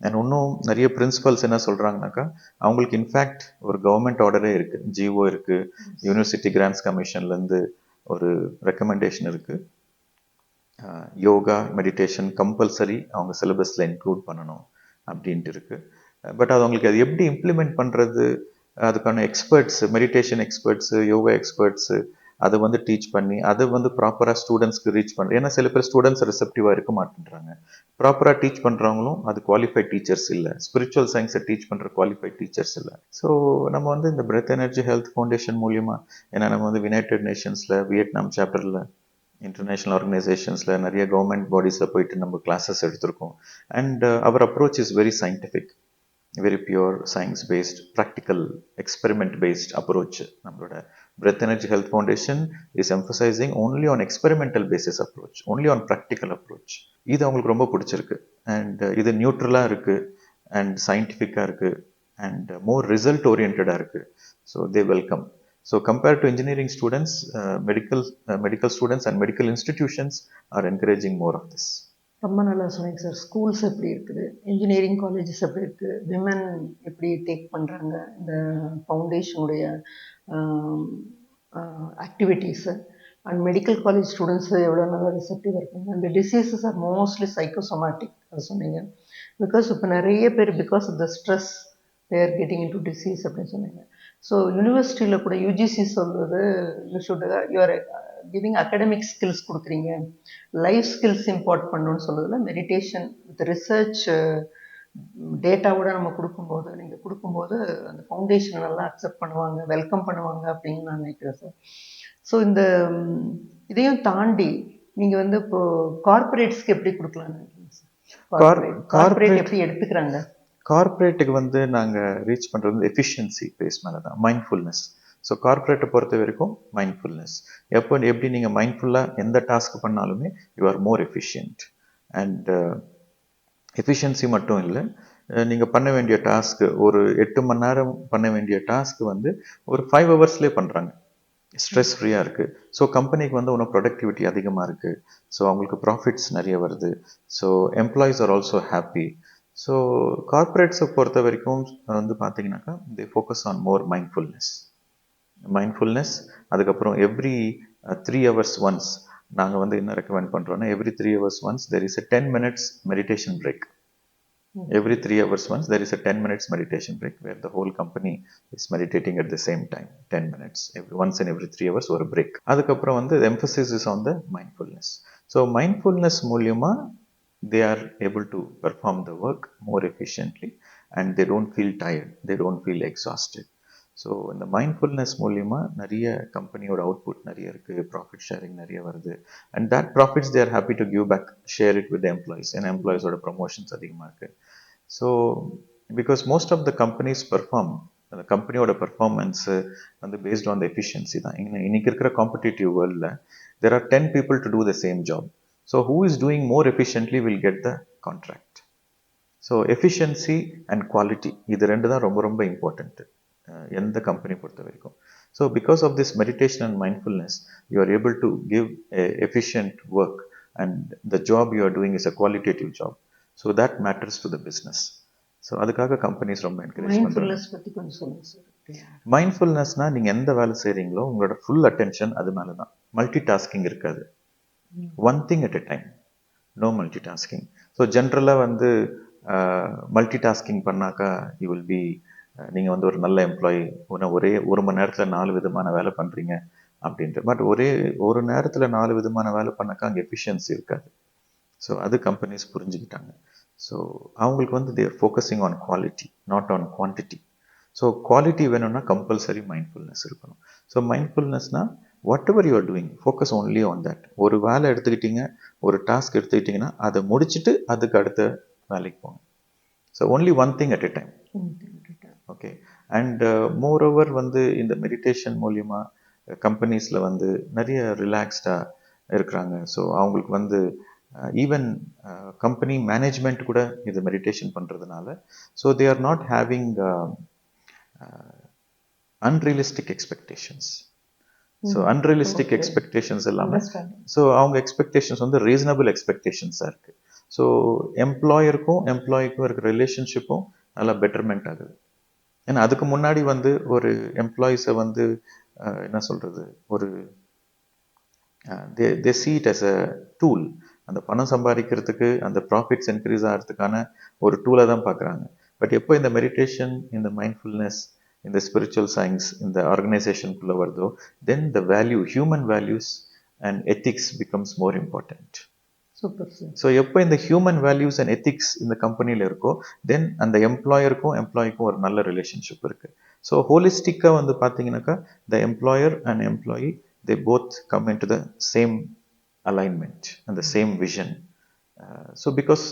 And இன்னும் நிறைய principles என்ன சொல்கிறாங்கனாக்கா அவங்களுக்கு in fact ஒரு government ஆர்டரே இருக்குது, GO இருக்குது, university grants கமிஷன்லேருந்து ஒரு recommendation இருக்குது. Yoga meditation compulsory அவங்க சிலபஸில் இன்க்ளூட் பண்ணணும் அப்படின்ட்டு இருக்கு. பட் அது அவங்களுக்கு அது எப்படி இம்ப்ளிமெண்ட் பண்ணுறது, அதுக்கான experts, meditation experts, yoga experts அதை வந்து டீச் பண்ணி அதை வந்து ப்ராப்பராக ஸ்டூடெண்ட்ஸ்க்கு ரீச் பண்ணுறது. ஏன்னா சில பேர் ஸ்டூடெண்ட்ஸ் ரிசப்டிவாக இருக்க மாட்டேன்றாங்க. ப்ராப்பராக டீச் பண்ணுறவங்களும் அது குவாலிஃபைட் டீச்சர்ஸ் இல்லை, ஸ்பிரிச்சுவல் சயின்ஸை டீச் பண்ணுற குவாலிஃபைட் டீச்சர்ஸ் இல்லை. ஸோ நம்ம வந்து இந்த பிரெத் எனர்ஜி ஹெல்த் ஃபவுண்டேஷன் மூலிமா, ஏன்னா நம்ம வந்து யுனைடெட் நேஷன்ஸில் வியட்நாம் சாப்டரில், இன்டர்நேஷ்னல் ஆர்கனைசேஷன்ஸில், நிறைய கவர்மெண்ட் பாடிஸில் போயிட்டு நம்ம கிளாஸஸ் எடுத்திருக்கோம். And our approach is very scientific, very pure science based, practical experiment based approach. நம்மளோட breath energy health foundation is emphasising only on experimental basis approach, only on practical approach. இது அவங்களுக்கு ரொம்ப பிடிச்சிருக்கு. And இது நியூட்ரலாக இருக்குது and சயின்டிஃபிக்காக இருக்குது and more result ஓரியன்டாக இருக்குது. So they welcome. So compared to engineering students, medical students and medical institutions are encouraging more of this. ரொம்ப நல்லா சொன்னீங்க சார். ஸ்கூல்ஸ் எப்படி இருக்குது, இன்ஜினியரிங் காலேஜஸ் எப்படி இருக்குது, விமன் எப்படி டேக் பண்ணுறாங்க இந்த ஃபவுண்டேஷனுடைய activities, and medical college students எவ்வளோ நல்லா ரிசப்டிவாக இருக்காங்க. அந்த டிசீசஸ் ஆர் மோஸ்ட்லி சைக்கோசோமேட்டிக் அது சொன்னீங்க. பிகாஸ் இப்போ நிறைய பேர் because of the stress they are getting into disease அப்படின்னு சொன்னீங்க. ஸோ யூனிவர்சிட்டியில் கூட யூஜிசி சொல்கிறது யூஆர் கிவிங் அகடமிக் ஸ்கில்ஸ் கொடுக்குறீங்க, லைஃப் ஸ்கில்ஸ் இம்பார்ட் பண்ணணும்னு சொல்கிறதுல மெடிடேஷன் வித் ரிசர்ச் டேட்டாவோட நம்ம கொடுக்கும்போது, நீங்கள் கொடுக்கும்போது அந்த ஃபவுண்டேஷனை நல்லா அக்செப்ட் பண்ணுவாங்க, வெல்கம் பண்ணுவாங்க அப்படின்னு நான் நினைக்கிறேன் சார். ஸோ இந்த இதையும் தாண்டி நீங்கள் வந்து இப்போது கார்பரேட்ஸ்க்கு எப்படி கொடுக்கலான்னு நினைக்கிறீங்க சார்? கார்பரேட் எப்படி எடுத்துக்கிறாங்க? கார்பரேட்டுக்கு வந்து நாங்கள் ரீச் பண்ணுறது எஃபிஷியன்சி பேஸ் மேலே தான், மைண்ட்ஃபுல்னஸ். ஸோ கார்பரேட்டை பொறுத்த வரைக்கும் மைண்ட்ஃபுல்னஸ். எப்படி நீங்கள் மைண்ட்ஃபுல்லாக எந்த டாஸ்க் பண்ணாலுமே you are more efficient. And efficiency மட்டும் இல்லை, நீங்கள் பண்ண வேண்டிய டாஸ்க்கு ஒரு 8 மணி நேரம் பண்ண வேண்டிய டாஸ்க்கு வந்து ஒரு 5 ஹவர்ஸ்லேயே பண்ணுறாங்க. ஸ்ட்ரெஸ் ஃப்ரீயாக இருக்குது. ஸோ கம்பெனிக்கு வந்து இன்னும் ப்ரொடக்டிவிட்டி அதிகமாக இருக்குது. ஸோ அவங்களுக்கு ப்ராஃபிட்ஸ் நிறைய வருது. So employees are also happy. So கார்ப்பரேட்ஸை பொறுத்த வரைக்கும் வந்து பார்த்தீங்கன்னாக்கா they focus on more mindfulness. அதுக்கப்புறம் எவ்ரி 3 hours ஒன்ஸ் நாங்கள் வந்து என்ன ரெக்கமெண்ட் பண்ணுறோன்னா every 3 hours once there is a 10 minutes meditation break. Every 3 hours once there is a 10 minutes meditation break where the whole company is meditating at the same time 10 minutes once in every 3 hours ஒரு break. அதுக்கப்புறம் வந்து the emphasis is on the mindfulness. So mindfulness மூலியமா they are able to perform the work more efficiently and they don't feel tired, they don't feel exhausted. So இந்த mindfulness மூலிமா நிறைய கம்பெனியோட output நிறைய இருக்குது, ப்ராஃபிட் ஷேரிங் நிறைய வருது. And that profits they're happy to give back, share it with employees. ஏன்னா எம்ப்ளாயிஸோட ப்ரமோஷன்ஸ் அதிகமாக இருக்குது. So because most of the companies perform, அந்த கம்பெனியோட பெர்ஃபார்மன்ஸு வந்து பேஸ்ட் ஆன் த எஃபிஷியன்சி தான். இன்னைக்கு இருக்கிற காம்படிட்டிவ் வேர்ல்டில் there are 10 people to do the same job. So who is doing more efficiently will get the contract. So efficiency and quality இது ரெண்டு தான் ரொம்ப ரொம்ப இம்பார்ட்டன்ட்டு எந்த கம்பெனி பொறுத்த வரைக்கும். So because of this meditation and mindfulness you are able to give efficient work and the job you are doing is a qualitative job. So that matters to the business. So அதுக்காக companies ரொம்ப encourage பண்ணுறாங்க. மைண்ட்ஃபுல்னஸ்னால் நீங்கள் எந்த வேலை செய்கிறீங்களோ உங்களோட full attention அது மேலே தான். மல்டி டாஸ்கிங் இருக்காது. One thing at a time, no multitasking. So ஜென்ரலாக வந்து மல்டி டாஸ்கிங் பண்ணாக்கா யூ வில் பி, நீங்கள் வந்து ஒரு நல்ல எம்ப்ளாயி, ஒரே ஒரு மணி நேரத்தில் 4 விதமான வேலை பண்ணுறீங்க அப்படின்ட்டு. பட் ஒரு நேரத்தில் 4 விதமான வேலை பண்ணாக்கா அங்கே எஃபிஷியன்சி இருக்காது. ஸோ அது கம்பெனிஸ் புரிஞ்சுக்கிட்டாங்க. ஸோ அவங்களுக்கு வந்து they're focusing on quality, not on quantity. So quality வேணும்னா கம்பல்சரி மைண்ட்ஃபுல்னஸ் இருக்கணும். ஸோ மைண்ட்ஃபுல்னஸ்னால் whatever you are doing focus only on that. ஒரு வேலை எடுத்துக்கிட்டீங்க, ஒரு டாஸ்க் எடுத்துக்கிட்டிங்கன்னா அதை முடிச்சுட்டு அதுக்கு அடுத்த வேலைக்கு போங்க. So only one thing at a time. Okay. And moreover வந்து இந்த மெடிடேஷன் மூலிமா கம்பெனிஸில் வந்து நிறைய ரிலாக்ஸ்டாக இருக்கிறாங்க. ஸோ அவங்களுக்கு வந்து ஈவன் கம்பெனி மேனேஜ்மெண்ட் கூட இது மெடிடேஷன் பண்ணுறதுனால so they are not having unrealistic expectations. So unrealistic expectations இல்லாமல் ஸோ அவங்க எக்ஸ்பெக்டேஷன்ஸ் வந்து ரீசனபிள் எக்ஸ்பெக்டேஷன்ஸாக இருக்குது. ஸோ எம்ப்ளாயருக்கும் எம்ப்ளாயிக்கும் இருக்கிற ரிலேஷன்ஷிப்பும் நல்லா பெட்டர்மெண்ட் ஆகுது. ஏன்னா அதுக்கு முன்னாடி வந்து ஒரு எம்ப்ளாயிஸை வந்து என்ன சொல்கிறது, ஒரு தே see it as a tool. அந்த பணம் சம்பாதிக்கிறதுக்கு, அந்த ப்ராஃபிட்ஸ் இன்க்ரீஸ் ஆகிறதுக்கான ஒரு டூலை தான் பார்க்குறாங்க. பட் எப்போ இந்த மெடிடேஷன், இந்த மைண்ட்ஃபுல்னஸ், இந்த ஸ்பிரிச்சுவல் சயின்ஸ் இந்த ஆர்கனைசேஷனுக்குள்ளே வருதோ then the value, human values and ethics becomes more important. Super sir. So எப்போ இந்த ஹியூமன் வேல்யூஸ் அண்ட் எத்திக்ஸ் இந்த கம்பெனியில் இருக்கோ தென் அந்த எம்ப்ளாயருக்கும் ஒரு நல்ல ரிலேஷன்ஷிப் இருக்குது. ஸோ ஹோலிஸ்டிக்காக வந்து பார்த்தீங்கன்னாக்கா the employer and employee they both come in to the same alignment and the same vision. So because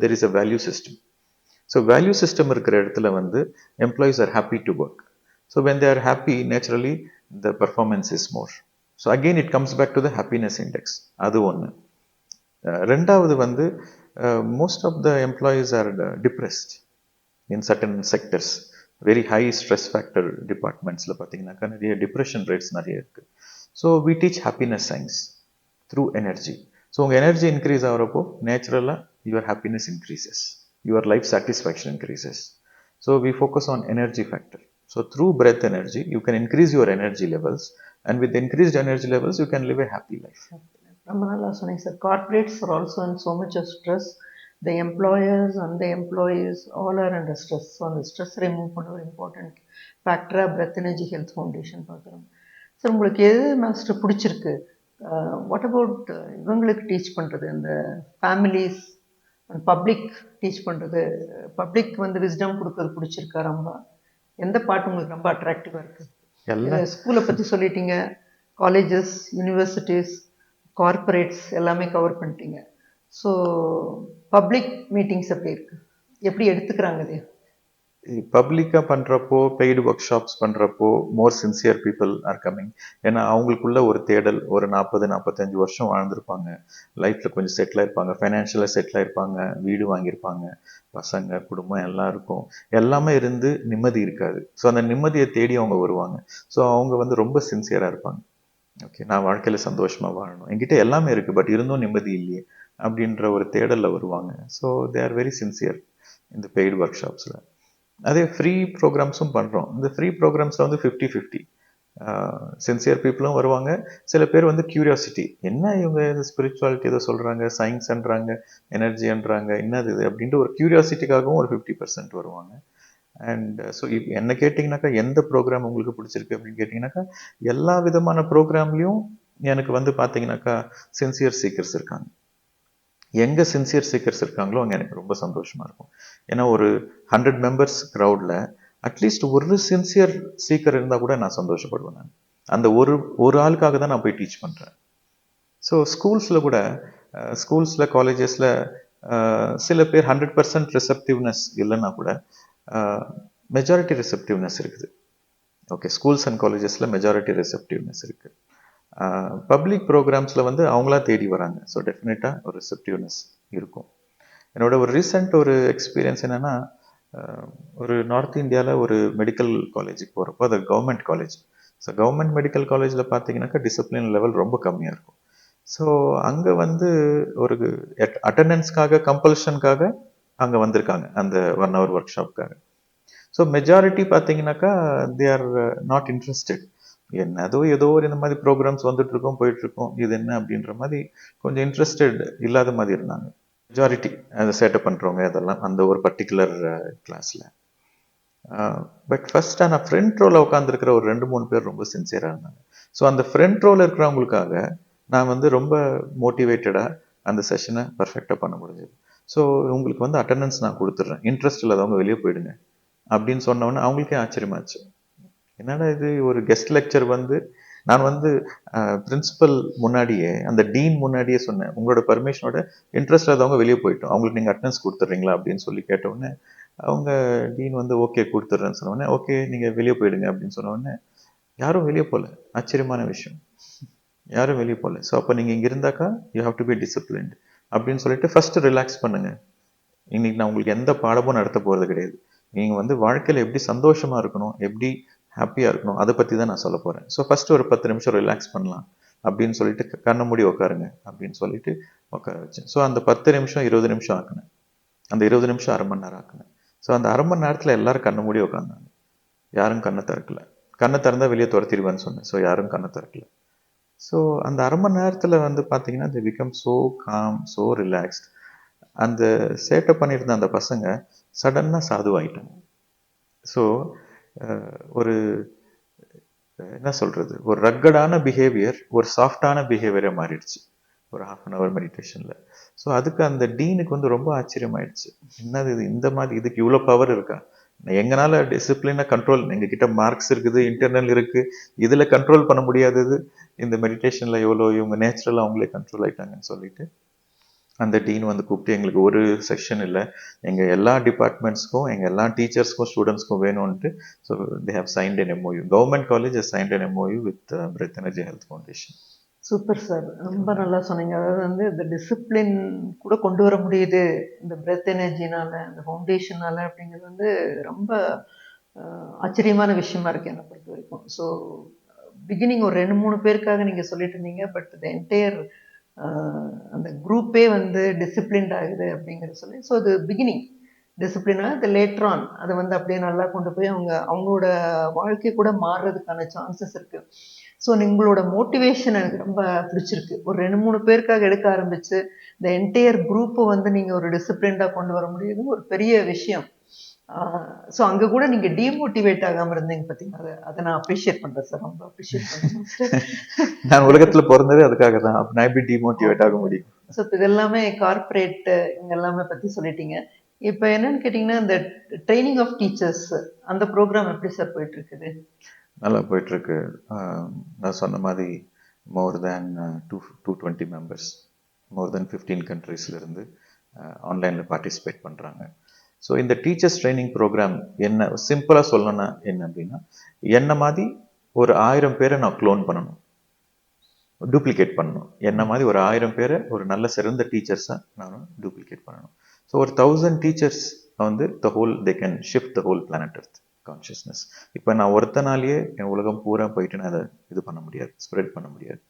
there is a value system. So value system இருக்கிற இடத்துல வந்து employees are happy to work. So when they are happy naturally the performance is more. So again it comes back to the happiness index. அது ஒன்று. ரெண்டாவது வந்து most of the employees are depressed in certain sectors. Very high stress factor டிபார்ட்மெண்ட்ஸில் பார்த்தீங்கன்னாக்கா நிறைய depression rates நிறைய இருக்குது. So we teach happiness science through energy. So உங்கள் எனர்ஜி இன்க்ரீஸ் ஆகிறப்போ நேச்சுரலாக your happiness increases, your life satisfaction increases. So we focus on energy factor. So through breath energy you can increase your energy levels and with increased energy levels you can live a happy life. ரொம்ப நல்லா சொன்னீங்க sir. Corporates are also in so much of stress. The employers and the employees all are under stress. So அந்த stress remove பண்ண ஒரு important ஃபேக்டராக breath energy health foundation பார்க்குறோம். Sir உங்களுக்கு எது மாஸ்டர் பிடிச்சிருக்கு? வாட் அபவுட் இவங்களுக்கு டீச் பண்ணுறது, இந்த ஃபேமிலிஸ் அண்ட் பப்ளிக் டீச் பண்ணுறது, பப்ளிக் வந்து விஸ்டம் கொடுக்கறது பிடிச்சிருக்கா ரொம்ப? எந்த பாட்டு உங்களுக்கு ரொம்ப அட்ராக்டிவாக இருக்குது? ஸ்கூலை பற்றி சொல்லிட்டீங்க, காலேஜஸ், யூனிவர்சிட்டிஸ், கார்பரேட்ஸ் எல்லாமே கவர் பண்ணிட்டீங்க. ஸோ பப்ளிக் மீட்டிங்ஸ் எப்படி இருக்குது, எப்படி எடுத்துக்கிறாங்க இது? பப்ளிக்காக பண்ணுறப்போ பெய்டு ஒர்க் ஷாப்ஸ் பண்ணுறப்போ மோர் சின்சியர் பீப்புள் ஆர் கம்மிங். ஏன்னா அவங்களுக்குள்ள ஒரு தேடல், ஒரு 40-45 வருஷம் வாழ்ந்திருப்பாங்க, லைஃப்பில் கொஞ்சம் செட்டில் ஆயிருப்பாங்க, ஃபைனான்ஷியலாக செட்டில் ஆயிருப்பாங்க, வீடு வாங்கியிருப்பாங்க, பசங்க குடும்பம் எல்லாம் இருக்கும், எல்லாமே இருந்து நிம்மதி இருக்காது. ஸோ அந்த நிம்மதியை தேடி அவங்க வருவாங்க. ஸோ அவங்க வந்து ரொம்ப சின்சியராக இருப்பாங்க. ஓகே, நான் வாழ்க்கையில் சந்தோஷமாக வாழணும், என்கிட்ட எல்லாமே இருக்குது, பட் இருந்தும் நிம்மதி இல்லையே அப்படின்ற ஒரு தேடலில் வருவாங்க. So they are very sincere இந்த பெய்டு ஒர்க் ஷாப்ஸில். அதே ஃப்ரீ ப்ரோக்ராம்ஸும் பண்ணுறோம். இந்த ஃப்ரீ ப்ரோக்ராம்ஸில் வந்து 50-50 சின்சியர் பீப்புளும் வருவாங்க. சில பேர் வந்து கியூரியாசிட்டி, என்ன இவங்க இது ஸ்பிரிச்சுவாலிட்டி ஏதோ சொல்கிறாங்க, சயின்ஸ்ன்றாங்க, எனர்ஜின்றாங்க, என்னது இது அப்படின்ட்டு ஒரு கியூரியாசிட்டிக்காகவும் ஒரு 50% வருவாங்க. அண்ட் ஸோ என்ன கேட்டிங்கனாக்கா எந்த ப்ரோக்ராம் உங்களுக்கு பிடிச்சிருக்கு அப்படின்னு கேட்டிங்கனாக்கா எல்லா விதமான ப்ரோக்ராம்லேயும் எனக்கு வந்து பார்த்தீங்கன்னாக்கா சின்சியர் சீக்கர்ஸ் இருக்காங்க. எங்கே சின்சியர் சீக்கர்ஸ் இருக்காங்களோ அங்கே எனக்கு ரொம்ப சந்தோஷமாக இருக்கும். ஏன்னா ஒரு 100 மெம்பர்ஸ் க்ரௌடில் அட்லீஸ்ட் ஒரு சின்சியர் சீக்கர் இருந்தால் கூட நான் சந்தோஷப்படுவேன். நான் அந்த ஒரு ஆளுக்காக தான் நான் போய் டீச் பண்ணுறேன். ஸோ ஸ்கூல்ஸில் கூட, ஸ்கூல்ஸில் காலேஜஸில் சில பேர் 100% ரிசப்டிவ்னஸ் இல்லைன்னா கூட மெஜாரிட்டி ரிசப்டிவ்னஸ் இருக்குது. ஓகே, ஸ்கூல்ஸ் அண்ட் காலேஜஸில் மெஜாரிட்டி ரிசப்டிவ்னஸ் இருக்குது. பப்ளிக் ப்ரோக்ராம்ஸில் வந்து அவங்களா தேடி வராங்க. ஸோ டெஃபினட்டாக ஒரு ரிசப்டிவ்னஸ் இருக்கும். என்னோட ஒரு ரீசெண்ட் ஒரு எக்ஸ்பீரியன்ஸ் என்னென்னா, ஒரு நார்த் இந்தியாவில் ஒரு மெடிக்கல் காலேஜுக்கு போகிறப்போ, அது government college. So government medical காலேஜில் பார்த்தீங்கன்னாக்கா டிசிப்ளின் லெவல் ரொம்ப கம்மியாக இருக்கும். ஸோ அங்கே வந்து ஒரு அட்டண்டன்ஸ்க்காக, கம்பல்ஷனுக்காக அங்கே வந்திருக்காங்க அந்த 1 hour ஒர்க் ஷாப்காக. ஸோ மெஜாரிட்டி பார்த்தீங்கன்னாக்கா தே ஆர் நாட் இன்ட்ரெஸ்டட். என்னதோ ஏதோ ஒரு இந்த மாதிரி ப்ரோக்ராம்ஸ் வந்துட்டு இருக்கோம், போயிட்டு இருக்கோம், இது என்ன அப்படின்ற மாதிரி கொஞ்சம் இன்ட்ரெஸ்டட் இல்லாத மாதிரி இருந்தாங்க மெஜாரிட்டி. அதை சேட்டப் பண்ணுறவங்க அதெல்லாம் அந்த ஒரு பர்டிகுலர் கிளாஸில். பட் ஃபர்ஸ்ட் நான் ஃப்ரண்ட் ரோவில் உட்காந்துருக்கிற ஒரு 2-3 பேர் ரொம்ப சின்சியராக இருந்தாங்க. ஸோ அந்த ஃப்ரண்ட் ரோவில் இருக்கிறவங்களுக்காக நான் வந்து ரொம்ப மோட்டிவேட்டடாக அந்த செஷனை பர்ஃபெக்டாக பண்ண முடிஞ்சது. ஸோ உங்களுக்கு வந்து அட்டண்டன்ஸ் நான் கொடுத்துட்றேன், இன்ட்ரெஸ்ட் இல்லாதவங்க வெளியே போயிடுங்க அப்படின்னு சொன்னோன்னே அவங்களுக்கே ஆச்சரியமாச்சு. என்னடா இது, ஒரு கெஸ்ட் லெக்சர் வந்து நான் வந்து பிரின்சிபல் முன்னாடியே, அந்த டீன் முன்னாடியே சொன்னேன், உங்களோட பர்மிஷனோட இன்ட்ரெஸ்ட் இல்லாதவங்க வெளியே போயிட்டோம், அவங்களுக்கு நீங்கள் அட்டண்டன்ஸ் கொடுத்துட்றீங்களா அப்படின்னு சொல்லி கேட்டவுடனே அவங்க டீன் வந்து ஓகே கொடுத்துட்றேன்னு சொன்னோடனே, ஓகே நீங்கள் வெளியே போயிடுங்க அப்படின்னு சொன்னோடனே யாரும் வெளியே போகல. ஆச்சரியமான விஷயம், யாரும் வெளியே போகல. ஸோ அப்போ நீங்கள் இங்கே இருந்தாக்கா you have to be disciplined அப்படின்னு சொல்லிட்டு ஃபர்ஸ்ட் ரிலாக்ஸ் பண்ணுங்க. இன்னைக்கு நான் உங்களுக்கு எந்த பாடமும் நடத்த போகிறது கிடையாது. நீங்கள் வந்து வாழ்க்கையில் எப்படி சந்தோஷமாக இருக்கணும், எப்படி ஹாப்பியாக இருக்கணும், அதை பற்றி தான் நான் சொல்ல போகிறேன். ஸோ ஃபஸ்ட்டு ஒரு 10 நிமிஷம் ரிலாக்ஸ் பண்ணலாம் அப்படின்னு சொல்லிட்டு கண்ணை மூடி உட்காருங்க அப்படின்னு சொல்லிட்டு உட்கார வச்சேன். ஸோ அந்த 10 நிமிஷம் 20 நிமிஷம் ஆக்குனேன், அந்த 20 நிமிஷம் அரை மணி நேரம் ஆக்குனேன். ஸோ அந்த அரை மணி நேரத்தில் எல்லாரும் கண்ணை மூடி உட்காந்தாங்க, யாரும் கண்ணை திறக்கல. கண்ணை திறந்தால் வெளியே துரத்திடுவேன்னு சொன்னேன், ஸோ யாரும் கண்ணை திறக்கல. ஸோ அந்த அரை மணி நேரத்தில் வந்து பார்த்தீங்கன்னா they become so calm, so relaxed. அந்த சேட்டை பண்ணியிருந்த அந்த பசங்க சடனாக சாதுவாயிட்டாங்க. ஸோ ஒரு என்ன சொல்கிறது, ஒரு ரக்கடான பிஹேவியர் ஒரு சாஃப்டான பிஹேவியரை மாறிடுச்சு ஒரு 1/2 hour மெடிடேஷனில். ஸோ அதுக்கு அந்த டீனுக்கு வந்து ரொம்ப ஆச்சரியமாயிடுச்சு, என்னது இது, இந்த மாதிரி இதுக்கு இவ்வளோ பவர் இருக்கா, எங்களால் டிசிப்ளினாக கண்ட்ரோல், எங்ககிட்ட மார்க்ஸ் இருக்குது, இன்டர்னல் இருக்குது, இதில் கண்ட்ரோல் பண்ண முடியாதது இந்த மெடிடேஷனில் எவ்வளோ இவங்க நேச்சுரலாக அவங்களே கண்ட்ரோல் ஆகிட்டாங்கன்னு சொல்லிட்டு அந்த டீன் வந்து கூப்பிட்டு, எங்களுக்கு ஒரு செக்ஷன் இல்லை, எங்கள் எல்லா டிபார்ட்மெண்ட்ஸ்க்கும், எங்கள் எல்லா டீச்சர்ஸ்க்கும் ஸ்டூடெண்ட்ஸ்க்கும் வேணும்ன்ட்டு. So they have signed an MOU. Government college has signed an MOU with Breath Energy Health Foundation. Super sir, ரொம்ப நல்லா சொன்னீங்க. அதாவது வந்து இந்த டிசிப்ளின் கூட கொண்டு வர முடியுது இந்த பிரெத் எனர்ஜினால, இந்த ஃபவுண்டேஷனால அப்படிங்கிறது வந்து ரொம்ப ஆச்சரியமான விஷயமா இருக்கு என்னை பொறுத்த வரைக்கும். ஸோ பிகினிங் ஒரு 2-3 பேருக்காக நீங்கள் சொல்லிட்டு இருந்தீங்க, பட் த என்டையர் அந்த குரூப்பே வந்து டிசிப்ளின்ட் ஆகுது அப்படிங்கிறது சொல்லி. ஸோ அது பிகினிங் டிசிப்ளினாக, அது லேட்டர் ஆன் அதை வந்து அப்படியே நல்லா கொண்டு போய் அவங்களோட வாழ்க்கை கூட மாறுறதுக்கான சான்சஸ் இருக்குது. ஸோ உங்களோட மோட்டிவேஷன் எனக்கு ரொம்ப பிடிச்சிருக்கு. ஒரு 2-3 பேருக்காக எடுக்க ஆரம்பித்து இந்த என்டையர் குரூப்பை வந்து நீங்கள் ஒரு டிசிப்ளின்டாக கொண்டு வர முடியுது, ஒரு பெரிய விஷயம். ஸோ அங்கே கூட நீங்கள் டீமோட்டிவேட் ஆகாமல் இருந்தீங்க பார்த்தீங்கன்னா, அதை நான் அப்ரிஷியேட் பண்ணுறேன் சார், ரொம்ப அப்ரிஷியேட் பண்ணுறேன். நான் உலகத்தில் பிறந்ததே அதுக்காக தான், நான் எப்படி டீமோட்டிவேட் ஆக முடியும்? ஸோ இப்போ இது எல்லாமே கார்ப்பரேட் இங்கே எல்லாமே பற்றி சொல்லிட்டீங்க. இப்போ என்னன்னு கேட்டிங்கன்னா, இந்த ட்ரைனிங் ஆஃப் டீச்சர்ஸ் அந்த ப்ரோக்ராம் எப்படி சார் போயிட்டுருக்குது? நல்லா போயிட்டுருக்கு. நான் சொன்ன மாதிரி மோர் தேன் 220 மெம்பர்ஸ், மோர் தென் 15 கண்ட்ரீஸ்லேருந்து ஆன்லைனில் பார்ட்டிசிபேட் பண்ணுறாங்க. ஸோ இந்த டீச்சர்ஸ் ட்ரைனிங் ப்ரோக்ராம் என்ன சிம்பிளாக சொல்லணும்னா என்ன அப்படின்னா, என்ன மாதிரி ஒரு 1000 பேரை நான் க்ளோன் பண்ணணும், டூப்ளிகேட் பண்ணணும். என்ன மாதிரி ஒரு 1000 பேரை ஒரு நல்ல சிறந்த டீச்சர்ஸாக நானும் டூப்ளிகேட் பண்ணணும். ஸோ ஒரு 1000 டீச்சர்ஸ் வந்து they can shift the whole planet earth consciousness. இப்போ நான் ஒருத்தனாலேயே என் உலகம் பூரா போயிட்டு நான் அதை இது பண்ண முடியாது, ஸ்ப்ரெட் பண்ண முடியாது.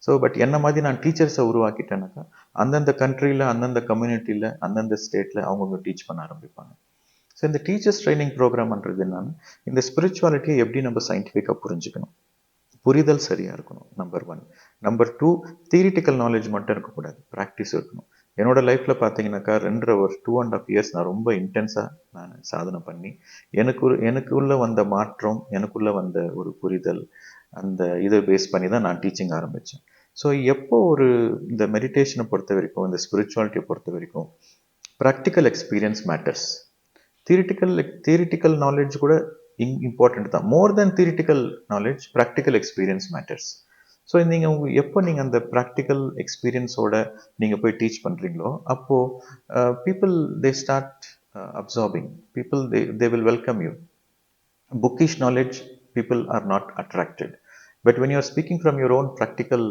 ஸோ பட் என்ன மாதிரி நான் டீச்சர்ஸை உருவாக்கிட்டேனாக்கா அந்தந்த கண்ட்ரியில், அந்தந்த கம்யூனிட்டியில், அந்தந்த ஸ்டேட்டில் அவங்கவுங்க டீச் பண்ண ஆரம்பிப்பாங்க. ஸோ இந்த டீச்சர்ஸ் ட்ரைனிங் ப்ரோக்ராம்ன்றது என்னன்னா, இந்த ஸ்பிரிச்சுவாலிட்டியை எப்படி நம்ம சயின்டிஃபிக்காக புரிஞ்சுக்கணும், புரிதல் சரியாக இருக்கணும், நம்பர் 1. நம்பர் 2, தியரிட்டிக்கல் நாலேஜ் மட்டும் இருக்கக்கூடாது, ப்ராக்டிஸ் இருக்கணும். என்னோட லைஃப்பில் பார்த்தீங்கன்னாக்கா 2.5 years நான் ரொம்ப இன்டென்ஸாக நான் சாதனை பண்ணி எனக்குள்ள வந்த மாற்றம், எனக்குள்ள வந்த ஒரு புரிதல், அந்த இதை பேஸ் பண்ணி தான் நான் டீச்சிங் ஆரம்பித்தேன். ஸோ எப்போ ஒரு இந்த மெடிடேஷனை பொறுத்த வரைக்கும், இந்த ஸ்பிரிச்சுவாலிட்டியை பொறுத்த வரைக்கும் practical experience matters. Theoretical knowledge கூட இம்பார்ட்டன்ட் தான். More than theoretical knowledge, practical experience matters. So நீங்கள் எப்போ நீங்கள் அந்த ப்ராக்டிக்கல் எக்ஸ்பீரியன்ஸோட நீங்கள் போய் டீச் பண்ணுறீங்களோ, அப்போது people they start absorbing, people they will welcome you. Bookish knowledge, people are not attracted. But when you are speaking from your own practical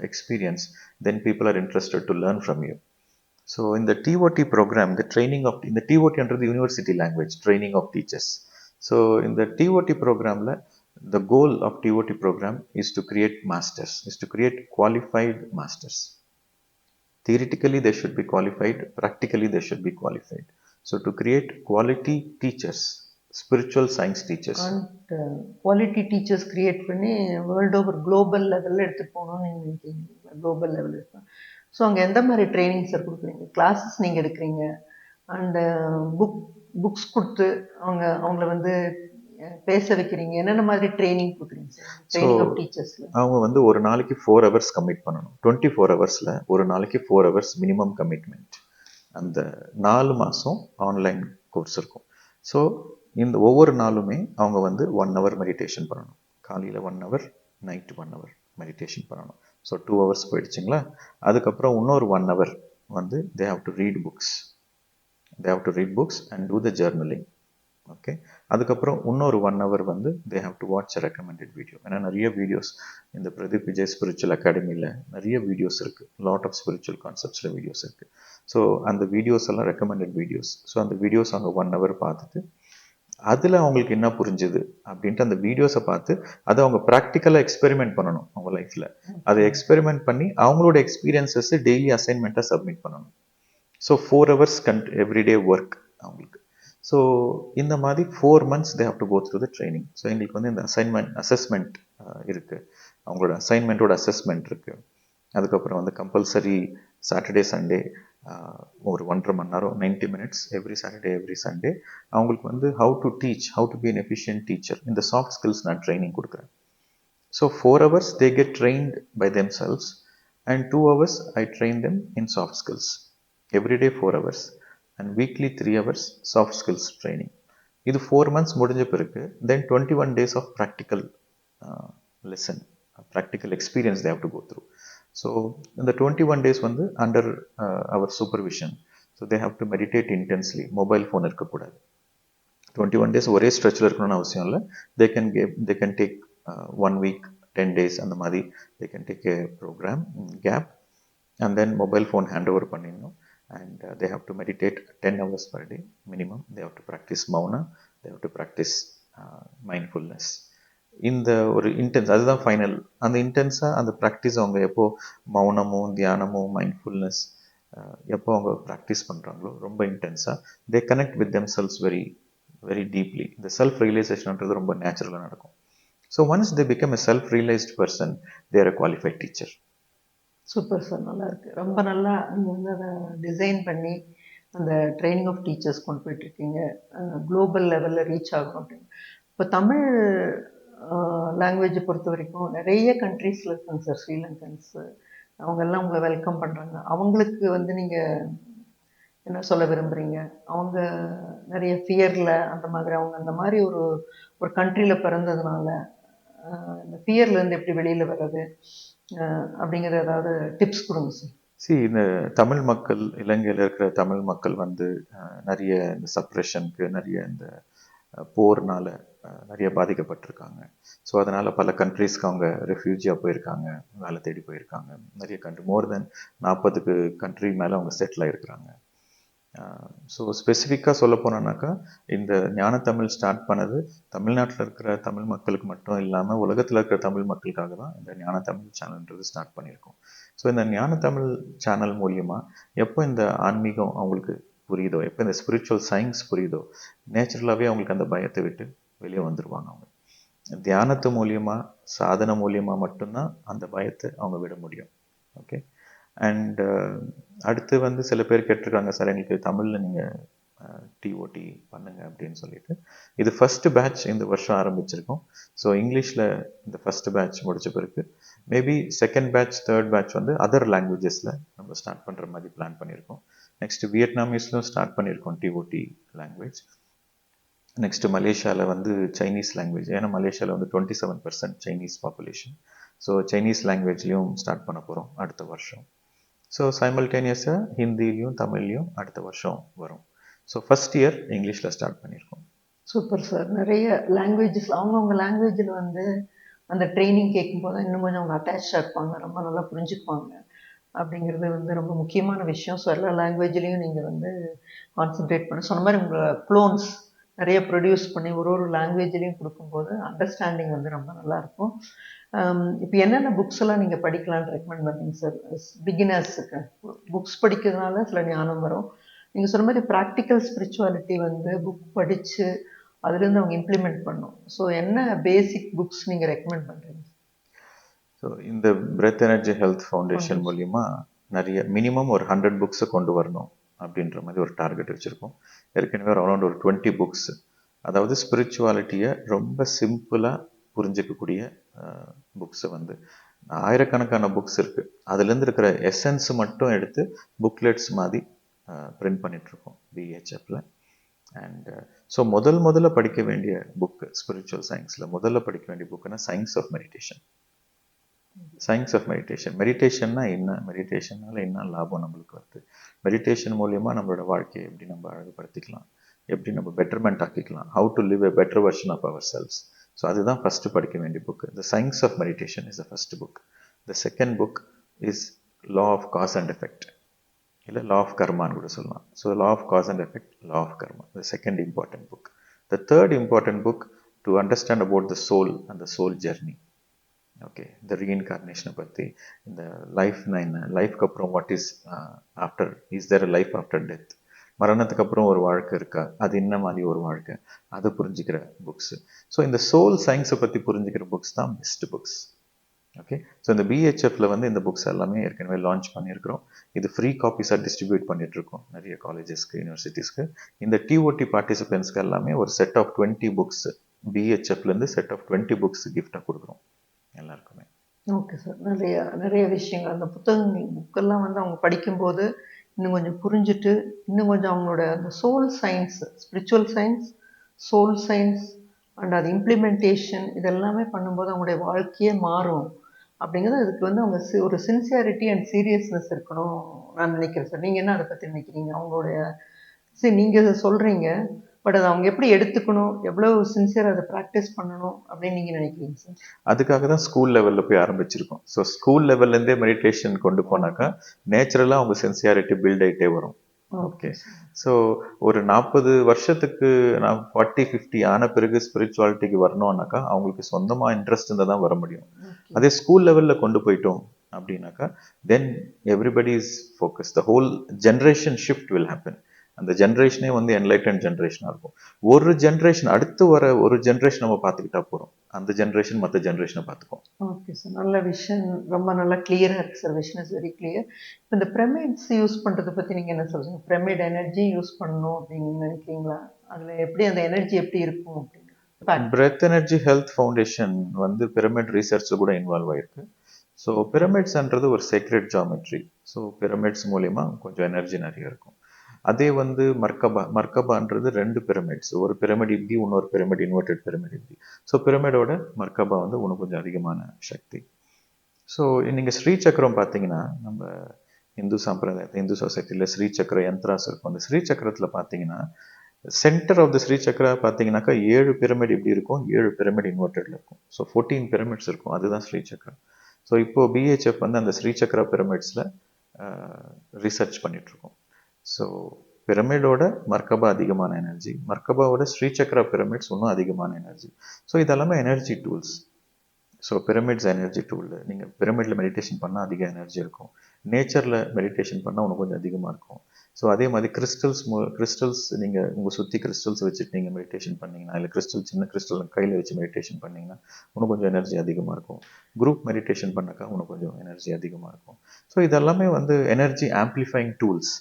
experience, then people are interested to learn from you. So in the TOT program, the training of, in the TOT under the university language, training of teachers. So in the TOT program, the goal of TOT program is to create masters, is to create qualified masters. Theoretically, they should be qualified. Practically, they should be qualified. So to create quality teachers, spiritual science teachers and quality teachers create பண்ணி world over global லெவலில் எடுத்துகிட்டு போகணும்னு நீங்கள் நினைக்கிறீங்க? Global லெவலில் இருக்கும். So அங்கே எந்த மாதிரி ட்ரைனிங் சார் கொடுக்குறீங்க? கிளாஸஸ் நீங்கள் எடுக்கிறீங்க அண்டு புக்ஸ் கொடுத்து அவங்கள வந்து பேச வைக்கிறீங்க, என்னென்ன மாதிரி ட்ரைனிங் கொடுக்குறீங்க சார் ட்ரைனிங் ஆஃப் டீச்சர்ஸில்? அவங்க வந்து ஒரு நாளைக்கு 4 hours கமிட் பண்ணணும். 24 hours ஒரு நாளைக்கு 4 hours மினிமம் கமிட்மெண்ட். அந்த 4 மாதம் ஆன்லைன் கோர்ஸ் இருக்கும். ஸோ இந்த ஒவ்வொரு நாளுமே அவங்க வந்து 1 hour மெடிடேஷன் பண்ணணும். காலையில் 1 hour, நைட்டு 1 hour மெடிடேஷன் பண்ணணும். ஸோ 2 hours போயிடுச்சுங்களா. அதுக்கப்புறம் இன்னொரு 1 hour வந்து they have to read books and do the journaling. Okay. அதுக்கப்புறம் இன்னொரு 1 hour வந்து they have to watch recommended video. ஏன்னா நிறைய வீடியோஸ் இந்த பிரதீப் விஜய் ஸ்பிரிச்சுவல் அகாடமியில் நிறைய வீடியோஸ் இருக்குது. லாட் ஆஃப் ஸ்பிரிச்சுவல் கான்செப்ட்ஸில் வீடியோஸ் இருக்குது. ஸோ அந்த வீடியோஸ் எல்லாம் ரெக்கமெண்டட் வீடியோஸ். ஸோ அந்த வீடியோஸ் அவங்க 1 hour பார்த்துட்டு அதில் அவங்களுக்கு என்ன புரிஞ்சுது அப்படின்ட்டு அந்த வீடியோஸை பார்த்து அதை அவங்க ப்ராக்டிக்கலாக எக்ஸ்பெரிமெண்ட் பண்ணணும் அவங்க லைஃப்பில். அதை எக்ஸ்பெரிமெண்ட் பண்ணி அவங்களோட எக்ஸ்பீரியன்ஸஸ் டெய்லி அசைன்மெண்ட்டாக சப்மிட் பண்ணணும். ஸோ 4 hours எவ்ரிடே ஒர்க் அவங்களுக்கு. ஸோ இந்த மாதிரி 4 months they have to go through the training. So எங்களுக்கு வந்து இந்த அசஸ்மெண்ட் இருக்குது, அவங்களோட அசைன்மெண்ட்டோட அசஸ்மெண்ட் இருக்குது. அதுக்கப்புறம் வந்து கம்பல்சரி சாட்டர்டே சண்டே ஒரு 1.5 மணி நேரம் 90 minutes every Saturday every Sunday அவங்களுக்கு வந்து how to teach, how to be an efficient teacher, இந்த சாஃப்ட் ஸ்கில்ஸ் நான் ட்ரைனிங் கொடுக்குறேன். So 4 hours they get trained by themselves and 2 hours I train them in soft skills. Everyday 4 hours and weekly 3 hours soft skills training. இது 4 months முடிஞ்ச பிறகு then 21 days of practical lesson, practical experience they have to go through. So இந்த 21 days வந்து under our supervision. So they have to meditate intensely. Mobile phone இருக்கக்கூடாது. 21 days ஒரே ஸ்ட்ரெச்சில் இருக்கணும்னு அவசியம் இல்லை. They can take 1 week 10 days அந்த மாதிரி they can take a program gap and then mobile phone hand over பண்ணிடணும். And they have to meditate 10 hours per day minimum. They have to practice mauna, they have to practice mindfulness. இந்த ஒரு intense, அதுதான் final. அந்த இன்டென்ஸாக அந்த practice அவங்க எப்போ மௌனமும் தியானமும் mindfulness எப்போ அவங்க ப்ராக்டிஸ் பண்ணுறாங்களோ ரொம்ப இன்டென்ஸாக they connect with themselves very very deeply. இந்த செல்ஃப் ரியலைசேஷன்ன்றது ரொம்ப நேச்சுரலாக நடக்கும். So once they become a self realized person, they are a qualified teacher. Super sir, நல்லா இருக்கு. ரொம்ப நல்லா நீங்கள் வந்து அதை டிசைன் பண்ணி அந்த ட்ரைனிங் ஆஃப் டீச்சர்ஸ் கொண்டு போயிட்டுருக்கீங்க, குளோபல் லெவலில் ரீச் ஆகணும் அப்படின்னு. இப்போ தமிழ் லாங்குவேஜை பொறுத்த வரைக்கும் நிறைய கண்ட்ரீஸில் இருக்காங்க சார். ஸ்ரீலங்கன்ஸு அவங்கெல்லாம் உங்களை வெல்கம் பண்ணுறாங்க. அவங்களுக்கு வந்து நீங்கள் என்ன சொல்ல விரும்புகிறீங்க? அவங்க நிறைய ஃபியரில் அந்த மாதிரி அவங்க அந்த மாதிரி ஒரு கண்ட்ரியில் பிறந்ததுனால இந்த ஃபியர்லேருந்து எப்படி வெளியில் வர்றது அப்படிங்கிற ஏதாவது டிப்ஸ் கொடுங்க சார். இந்த தமிழ் மக்கள், இலங்கையில் இருக்கிற தமிழ் மக்கள் வந்து நிறைய இந்த சப்ரெஷனுக்கு, நிறைய இந்த போர்னால நிறைய பாதிக்கப்பட்டிருக்காங்க. ஸோ அதனால பல கண்ட்ரீஸ்க்கு அவங்க ரெஃப்யூஜியாக போயிருக்காங்க, வேலை தேடி போயிருக்காங்க. நிறைய கண்ட்ரி, மோர் தென் 40 கண்ட்ரி மேலே அவங்க செட்டில் ஆகிருக்கிறாங்க. ஸோ ஸ்பெசிஃபிக்காக சொல்ல போனோம்னாக்கா, இந்த ஞானத்தமிழ் ஸ்டார்ட் பண்ணது தமிழ்நாட்டில் இருக்கிற தமிழ் மக்களுக்கு மட்டும் இல்லாமல் உலகத்தில் இருக்கிற தமிழ் மக்களுக்காக தான் இந்த ஞானத்தமிழ் சேனல்ன்றது ஸ்டார்ட் பண்ணியிருக்கோம். ஸோ இந்த ஞானத்தமிழ் சேனல் மூலியமாக எப்போ இந்த ஆன்மீகம் அவங்களுக்கு புரியுதோ, எப்போ இந்த ஸ்பிரிச்சுவல் சயின்ஸ் புரியுதோ, நேச்சுரலாகவே அவங்களுக்கு அந்த பயத்தை விட்டு வெளியே வந்துடுவாங்க. அவங்க தியானத்து மூலியமா, சாதனை மூலியமா மட்டும்தான் அந்த பயத்தை அவங்க விட முடியும். ஓகே. அண்ட் அடுத்து வந்து சில பேர் கேட்டிருக்காங்க, சார் எங்களுக்கு தமிழில் நீங்கள் டிஓடி பண்ணுங்க அப்படின்னு சொல்லிட்டு. இது ஃபர்ஸ்ட் பேட்ச் இந்த வருஷம் ஆரம்பிச்சிருக்கோம். ஸோ இங்கிலீஷில் இந்த ஃபர்ஸ்ட் பேட்ச் முடிச்ச பிறகு maybe second batch, third batch வந்து அதர் லாங்குவேஜஸில் நம்ம ஸ்டார்ட் பண்ணுற மாதிரி பிளான் பண்ணியிருக்கோம். நெக்ஸ்ட் வியட்நாமீஸ்லும் ஸ்டார்ட் பண்ணியிருக்கோம் டிஓடி லாங்குவேஜ். நெக்ஸ்ட் மலேசியாவில் வந்து சைனீஸ் லாங்குவேஜ், ஏன்னா மலேசியாவில் வந்து 27% சைனீஸ் பாப்புலேஷன். ஸோ சைனீஸ் லாங்குவேஜ்லேயும் ஸ்டார்ட் பண்ண போகிறோம் அடுத்த வருஷம். ஸோ சைமல்டேனியஸாக ஹிந்திலையும் தமிழ்லையும் அடுத்த வருஷம் வரும். ஸோ ஃபர்ஸ்ட் இயர் இங்கிலீஷில் ஸ்டார்ட் பண்ணியிருக்கோம். Super sir. நிறைய லாங்குவேஜஸ் அவங்கவுங்க லாங்குவேஜில் வந்து அந்த ட்ரைனிங் கேட்கும்போது இன்னும் கொஞ்சம் அவங்க அட்டாச்சாக இருப்பாங்க, ரொம்ப நல்லா புரிஞ்சுக்குவாங்க அப்படிங்கிறது வந்து ரொம்ப முக்கியமான விஷயம். ஸோ எல்லா லாங்குவேஜ்லேயும் நீங்கள் வந்து கான்சென்ட்ரேட் பண்ணி சொன்ன மாதிரி உங்கள் க்ளோன்ஸ் நிறைய ப்ரொடியூஸ் பண்ணி ஒரு லாங்குவேஜ்லேயும் கொடுக்கும்போது அண்டர்ஸ்டாண்டிங் வந்து ரொம்ப நல்லாயிருக்கும். இப்போ என்னென்ன புக்ஸ் எல்லாம் நீங்கள் படிக்கலான்னு ரெக்கமெண்ட் பண்ணுறீங்க சார் பிகினர்ஸுக்கு? புக்ஸ் படிக்கிறதுனால சில ஞானம் வரும். நீங்கள் சொன்ன மாதிரி ப்ராக்டிக்கல் ஸ்பிரிச்சுவாலிட்டி வந்து புக் படித்து அதுலேருந்து அவங்க இம்ப்ளிமெண்ட் பண்ணும். ஸோ என்ன பேசிக் புக்ஸ் நீங்கள் ரெக்கமெண்ட் பண்ணுறீங்க? ஸோ இந்த பிரெத் எனர்ஜி ஹெல்த் ஃபவுண்டேஷன் மூலிமா நிறைய மினிமம் ஒரு 100 புக்ஸை கொண்டு வரணும் அப்படின்ற மாதிரி ஒரு டார்கெட் வச்சுருக்கோம். ஏற்கனவே அரௌண்ட் ஒரு 20 புக்ஸ், அதாவது ஸ்பிரிச்சுவாலிட்டியை ரொம்ப சிம்பிளாக புரிஞ்சிக்கக்கூடிய புக்ஸை வந்து ஆயிரக்கணக்கான புக்ஸ் இருக்குது. அதுலேருந்து இருக்கிற எசன்ஸ் மட்டும் எடுத்து புக்லெட்ஸ் மாதிரி பிரிண்ட் பண்ணிகிட்ருக்கோம் பிஹெச்எஃப்ல. அண்ட் ஸோ முதல்ல படிக்க வேண்டிய புக்கு ஸ்பிரிச்சுவல் சயின்ஸில் முதல்ல படிக்க வேண்டிய புக்குன்னா science of meditation. Science of meditation. மெடிடேஷன்னா என்ன, மெடிடேஷனால என்ன லாபம் நம்மளுக்கு வருது, மெடிடேஷன் மூலியமா நம்மளோட வாழ்க்கையை எப்படி நம்ம அழகுபடுத்திக்கலாம், எப்படி நம்ம பெட்டர்மெண்ட் ஆக்கிக்கலாம், how to live a better version of ourselves. So அதுதான் ஃபர்ஸ்ட் படிக்க வேண்டிய book. The science of meditation is the first book. The second book is law of cause and effect, இல்லை லா ஆஃப் கர்மான்னு கூட சொல்லலாம். So law of cause and effect, law of karma, the second important book. The third important book to understand about the soul and the soul journey. Okay, இந்த ரீஇன்கார்னேஷனை பற்றி, இந்த லைஃப்னா என்ன, லைஃப்க்கு அப்புறம் what is after, is there a life after death, மரணத்துக்கு அப்புறம் ஒரு வாழ்க்கை இருக்கா, அது என்ன மாதிரி ஒரு வாழ்க்கை, அதை புரிஞ்சுக்கிற புக்ஸு. ஸோ இந்த சோல் சயின்ஸை பற்றி புரிஞ்சுக்கிற புக்ஸ் தான் பெஸ்ட் புக்ஸ். ஓகே. ஸோ இந்த பிஹெச்எஃப்ல வந்து இந்த புக்ஸ் எல்லாமே ஏற்கனவே லான்ச் பண்ணியிருக்கிறோம். இது ஃப்ரீ காப்பீஸாக டிஸ்ட்ரிபியூட் பண்ணிட்டு இருக்கோம் நிறைய காலேஜஸ்க்கு, யூனிவர்சிட்டிஸ்க்கு. இந்த டிஓடி பார்ட்டிசிபென்ட்ஸ்க்கு எல்லாமே ஒரு செட் ஆஃப் 20 புக்ஸ் பிஹெச்எஃப்லேருந்து செட் ஆஃப் 20 புக்ஸ் கிஃப்டாக கொடுக்குறோம் எல்லாருக்குமே. Okay sir. நிறைய விஷயங்கள் அந்த புக்கெல்லாம் வந்து அவங்க படிக்கும்போது இன்னும் கொஞ்சம் புரிஞ்சுட்டு, இன்னும் கொஞ்சம் அவங்களோட அந்த soul science, spiritual science, soul science and அது இம்ப்ளிமெண்டேஷன் இதெல்லாமே பண்ணும்போது அவங்களுடைய வாழ்க்கையே மாறும் அப்படிங்கிறது. அதுக்கு வந்து அவங்க ஒரு சின்சியாரிட்டி அண்ட் சீரியஸ்னஸ் இருக்கணும் நான் நினைக்கிறேன் சார். நீங்கள் என்ன அதை பற்றி நினைக்கிறீங்க? அவங்களுடைய சரி நீங்கள் இதை சொல்கிறீங்க, பட் அதை அவங்க எப்படி எடுத்துக்கணும், எவ்வளோ சின்சியராக அதை ப்ராக்டிஸ் பண்ணணும் அப்படின்னு நீங்கள் நினைக்கிறீங்க சார்? அதுக்காக தான் ஸ்கூல் லெவலில் போய் ஆரம்பிச்சிருக்கோம். ஸோ ஸ்கூல் லெவல்லேருந்தே மெடிடேஷன் கொண்டு போனாக்கா நேச்சுரலாக அவங்க சின்சியாரிட்டி பில்ட் ஆகிட்டே வரும். ஓகே. ஸோ ஒரு 40 வருஷத்துக்கு 40-50 ஆன பிறகு ஸ்பிரிச்சுவாலிட்டிக்கு வரணும்னாக்கா அவங்களுக்கு சொந்தமாக இன்ட்ரெஸ்ட் இருந்தால் தான் வர முடியும். அதே ஸ்கூல் லெவலில் கொண்டு போயிட்டோம் அப்படின்னாக்கா then everybody is focus, the whole generation shift will happen. அந்த ஜென்ரேஷனே வந்து என்லைட்டன் ஜென்ரேஷனாக இருக்கும். ஒரு ஜென்ரேஷன் அடுத்து வர ஒரு ஜென்ரேஷன் நம்ம பார்த்துக்கிட்டா போகிறோம், அந்த ஜென்ரேஷன் மற்ற ஜென்ரேஷனை பார்த்துக்கோம். Okay sir. நல்ல விஷயம், ரொம்ப நல்லா கிளியராக இருக்குது sir. Vision is very clear. இப்போ இந்த பிரமிட்ஸ் யூஸ் பண்ணுறதை பற்றி நீங்கள் என்ன சொல்கிறீங்க? பிரமிட் எனர்ஜி யூஸ் பண்ணணும் அப்படின்னு நினைக்கிறீங்களா? அதில் எப்படி அந்த எனர்ஜி எப்படி இருக்கும் அப்படின்னு? பிரெத் எனர்ஜி ஹெல்த் ஃபவுண்டேஷன் வந்து பிரமிட் ரிசர்ச்சில் கூட இன்வால்வ் ஆயிருக்கு. ஸோ பிரமிட்ஸ்ன்றது ஒரு சீக்ரெட் ஜாமெட்ரி. ஸோ பிரமிட்ஸ் மூலிமா கொஞ்சம் எனர்ஜி நிறைய இருக்கும். அதே வந்து மர்கபான்றது 2 பிரமிட்ஸ், ஒரு பிரமிட் இப்படி, இன்னொரு பிரமிட் இன்வெர்டட் பிரமிட் இப்படி. ஸோ பிரமிடோட மர்கபா வந்து இன்னும் கொஞ்சம் அதிகமான சக்தி. ஸோ நீங்கள் ஸ்ரீ சக்கரம் பார்த்தீங்கன்னா நம்ம இந்து சம்பிரதாயத்தில் இந்து சொசைட்டியில் ஸ்ரீ சக்கர யந்த்ராஸ் இருக்கும். அந்த ஸ்ரீ சக்கரத்தில் பார்த்தீங்கன்னா சென்டர் ஆஃப் த ஸ்ரீ சக்கரா பார்த்தீங்கன்னாக்கா 7 பிரமிட் இப்படி இருக்கும், 7 பிரமிட் இன்வெர்டட்ல இருக்கும். ஸோ 14 பிரமிட்ஸ் இருக்கும். அதுதான் ஸ்ரீ சக்கரா. ஸோ இப்போ பிஹெச்எஃப் வந்து அந்த ஸ்ரீ சக்கரா பிரமிட்ஸில் ரிசர்ச் பண்ணிட்டு இருக்கோம். ஸோ பிரமிடோட மர்கபா அதிகமான எனர்ஜி, மர்கபாவோட ஸ்ரீ சக்கரா பிரமிட்ஸ் இன்னும் அதிகமான எனர்ஜி. ஸோ இதெல்லாமே energy tools. So pyramids energy tool. நீங்கள் பிரமிடில் மெடிடேஷன் பண்ணால் அதிக எனர்ஜி இருக்கும், நேச்சரில் மெடிடேஷன் பண்ணால் இன்னும் கொஞ்சம் அதிகமாக இருக்கும். ஸோ அதே மாதிரி கிறிஸ்டல்ஸ் நீங்கள் உங்கள் சுற்றி கிறிஸ்டல்ஸ் வச்சுட்டு நீங்கள் மெடிடேஷன் பண்ணிங்கன்னா, இல்லை சின்ன கிறிஸ்டல் கையில் வச்சு மெடிடேஷன் பண்ணிங்கன்னா இன்னும் கொஞ்சம் எனர்ஜி அதிகமாக இருக்கும். குரூப் மெடிடேஷன் பண்ணாக்கா இன்னும் கொஞ்சம் எனர்ஜி அதிகமாக இருக்கும். ஸோ இதெல்லாமே வந்து energy amplifying tools.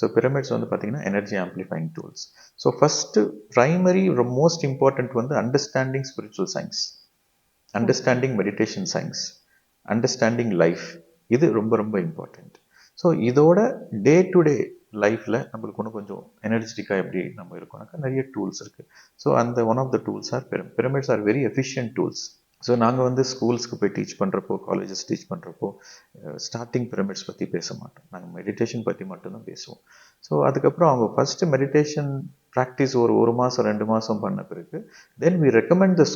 So pyramids வந்து பார்த்தீங்கன்னா energy amplifying tools. So first primary most important வந்து understanding spiritual science, understanding meditation science, understanding life. இது ரொம்ப ரொம்ப இம்பார்ட்டண்ட். ஸோ இதோட டே டு டே லைஃப்பில் நம்மளுக்கு இன்னும் கொஞ்சம் எனர்ஜெட்டிக்காக எப்படி நம்ம இருக்கோம்னாக்கா நிறைய டூல்ஸ் இருக்குது. ஸோ அந்த one of the tools are pyramids are very efficient tools. So நாங்கள் வந்து ஸ்கூல்ஸ்க்கு போய் டீச் பண்ணுறப்போ, காலேஜஸ் டீச் பண்ணுறப்போ ஸ்டார்டிங் பிரமிட்ஸ் பற்றி பேச மாட்டோம். நாங்கள் மெடிடேஷன் பற்றி மட்டும்தான் பேசுவோம். ஸோ அதுக்கப்புறம் அவங்க ஃபஸ்ட்டு மெடிடேஷன் ப்ராக்டிஸ் ஒரு மாதம் 2 மாதம் பண்ண பிறகு தென் வி ரெக்கமெண்ட் த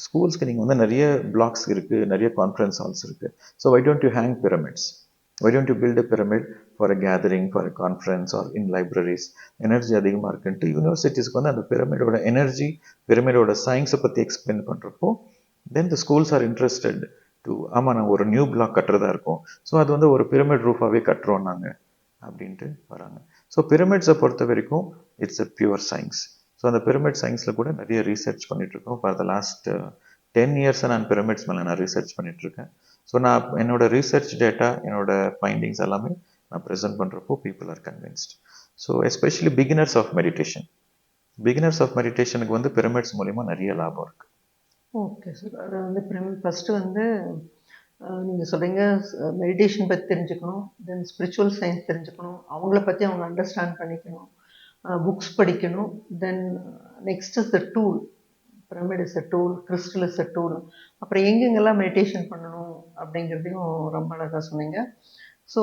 ஸ்கூல்ஸ்க்கு நீங்கள் வந்து நிறைய பிளாக்ஸ் இருக்குது, நிறைய கான்ஃபரன்ஸ் ஹால்ஸ் இருக்குது. So why don't you hang pyramids? Why don't you build a pyramid for a gathering, for a conference or in libraries? Energy அதிகமாக இருக்குன்ட்டு யூனிவர்சிட்டிஸ்க்கு வந்து அந்த பிரமிடோட எனர்ஜி, பிரமிடோட சயின்ஸை பற்றி எக்ஸ்பிளைன் பண்ணுறப்போ then the schools are interested to, ஆமாம் நாங்கள் ஒரு நியூ பிளாக் கட்டுறதா இருக்கோம், ஸோ அது வந்து ஒரு பிரமிட் ரூஃபாகவே கட்டுறோம் நாங்கள் அப்படின்ட்டு வராங்க. ஸோ பிரமிட்ஸை பொறுத்த வரைக்கும் it's a pure science. So அந்த பிரமிட் சயின்ஸில் கூட நிறைய ரீசர்ச் பண்ணிகிட்ருக்கோம். ஃபார் த லாஸ்ட் 10 இயர்ஸாக நான் பிரமிட்ஸ் மேலே நான் ரிசர்ச் பண்ணிகிட்ருக்கேன். ஸோ நான் என்னோட ரிசர்ச் டேட்டா, என்னோட ஃபைண்டிங்ஸ் எல்லாமே நான் ப்ரெசென்ட் பண்ணுறப்போ people are convinced. So especially beginners of மெடிடேஷனுக்கு வந்து பிரமிட்ஸ் மூலிமா நிறைய லாபம் இருக்குது. Okay sir. அது வந்து ஃபஸ்ட்டு வந்து நீங்கள் சொல்கிறீங்க மெடிடேஷன் பற்றி தெரிஞ்சுக்கணும், தென் ஸ்பிரிச்சுவல் சயின்ஸ் தெரிஞ்சுக்கணும், அவங்கள பற்றி அவங்க அண்டர்ஸ்டாண்ட் பண்ணிக்கணும், புக்ஸ் படிக்கணும், then next is the tool. Pyramid is a tool, crystal is a tool. அப்புறம் எங்கெங்கெல்லாம் மெடிடேஷன் பண்ணணும் அப்படிங்கிறதையும் ரொம்ப அழகாக சொன்னீங்க. ஸோ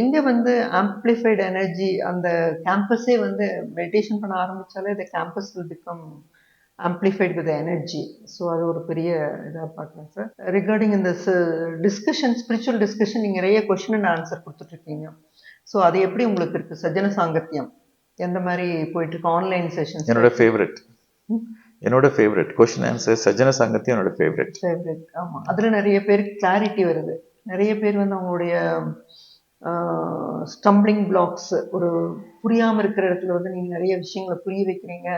எங்கே வந்து ஆம்ப்ளிஃபைடு எனர்ஜி, அந்த கேம்பஸே வந்து மெடிடேஷன் பண்ண ஆரம்பித்தாலே இந்த campus will become amplified with energy. So அது ஒரு பெரிய இதாக பார்க்கலாம் சார். ரிகார்டிங் இந்த டிஸ்கஷன், ஸ்பிரிச்சுவல் டிஸ்கஷன், நீங்கள் நிறைய கொஷின் அண்ட் ஆன்சர் கொடுத்துட்ருக்கீங்க. ஸோ அது எப்படி உங்களுக்கு இருக்குது? சஜ்ஜன சாங்கத்தியம் எந்த மாதிரி போயிட்டுருக்கு? ஆன்லைன் செஷன்ஸ் என்னோட ஃபேவரட் கொஷின் ஆன்சர் சஜ்ஜன சாங்கத்தியம் என்னோட ஃபேவரட். ஆமாம், அதில் நிறைய பேருக்கு கிளாரிட்டி வருது. நிறைய பேர் வந்து அவங்களுடைய ஸ்டம்பிளிங் பிளாக்ஸ், ஒரு புரியாமல் இருக்கிற இடத்துல வந்து நீங்கள் நிறைய விஷயங்களை புரிய வைக்கிறீங்க.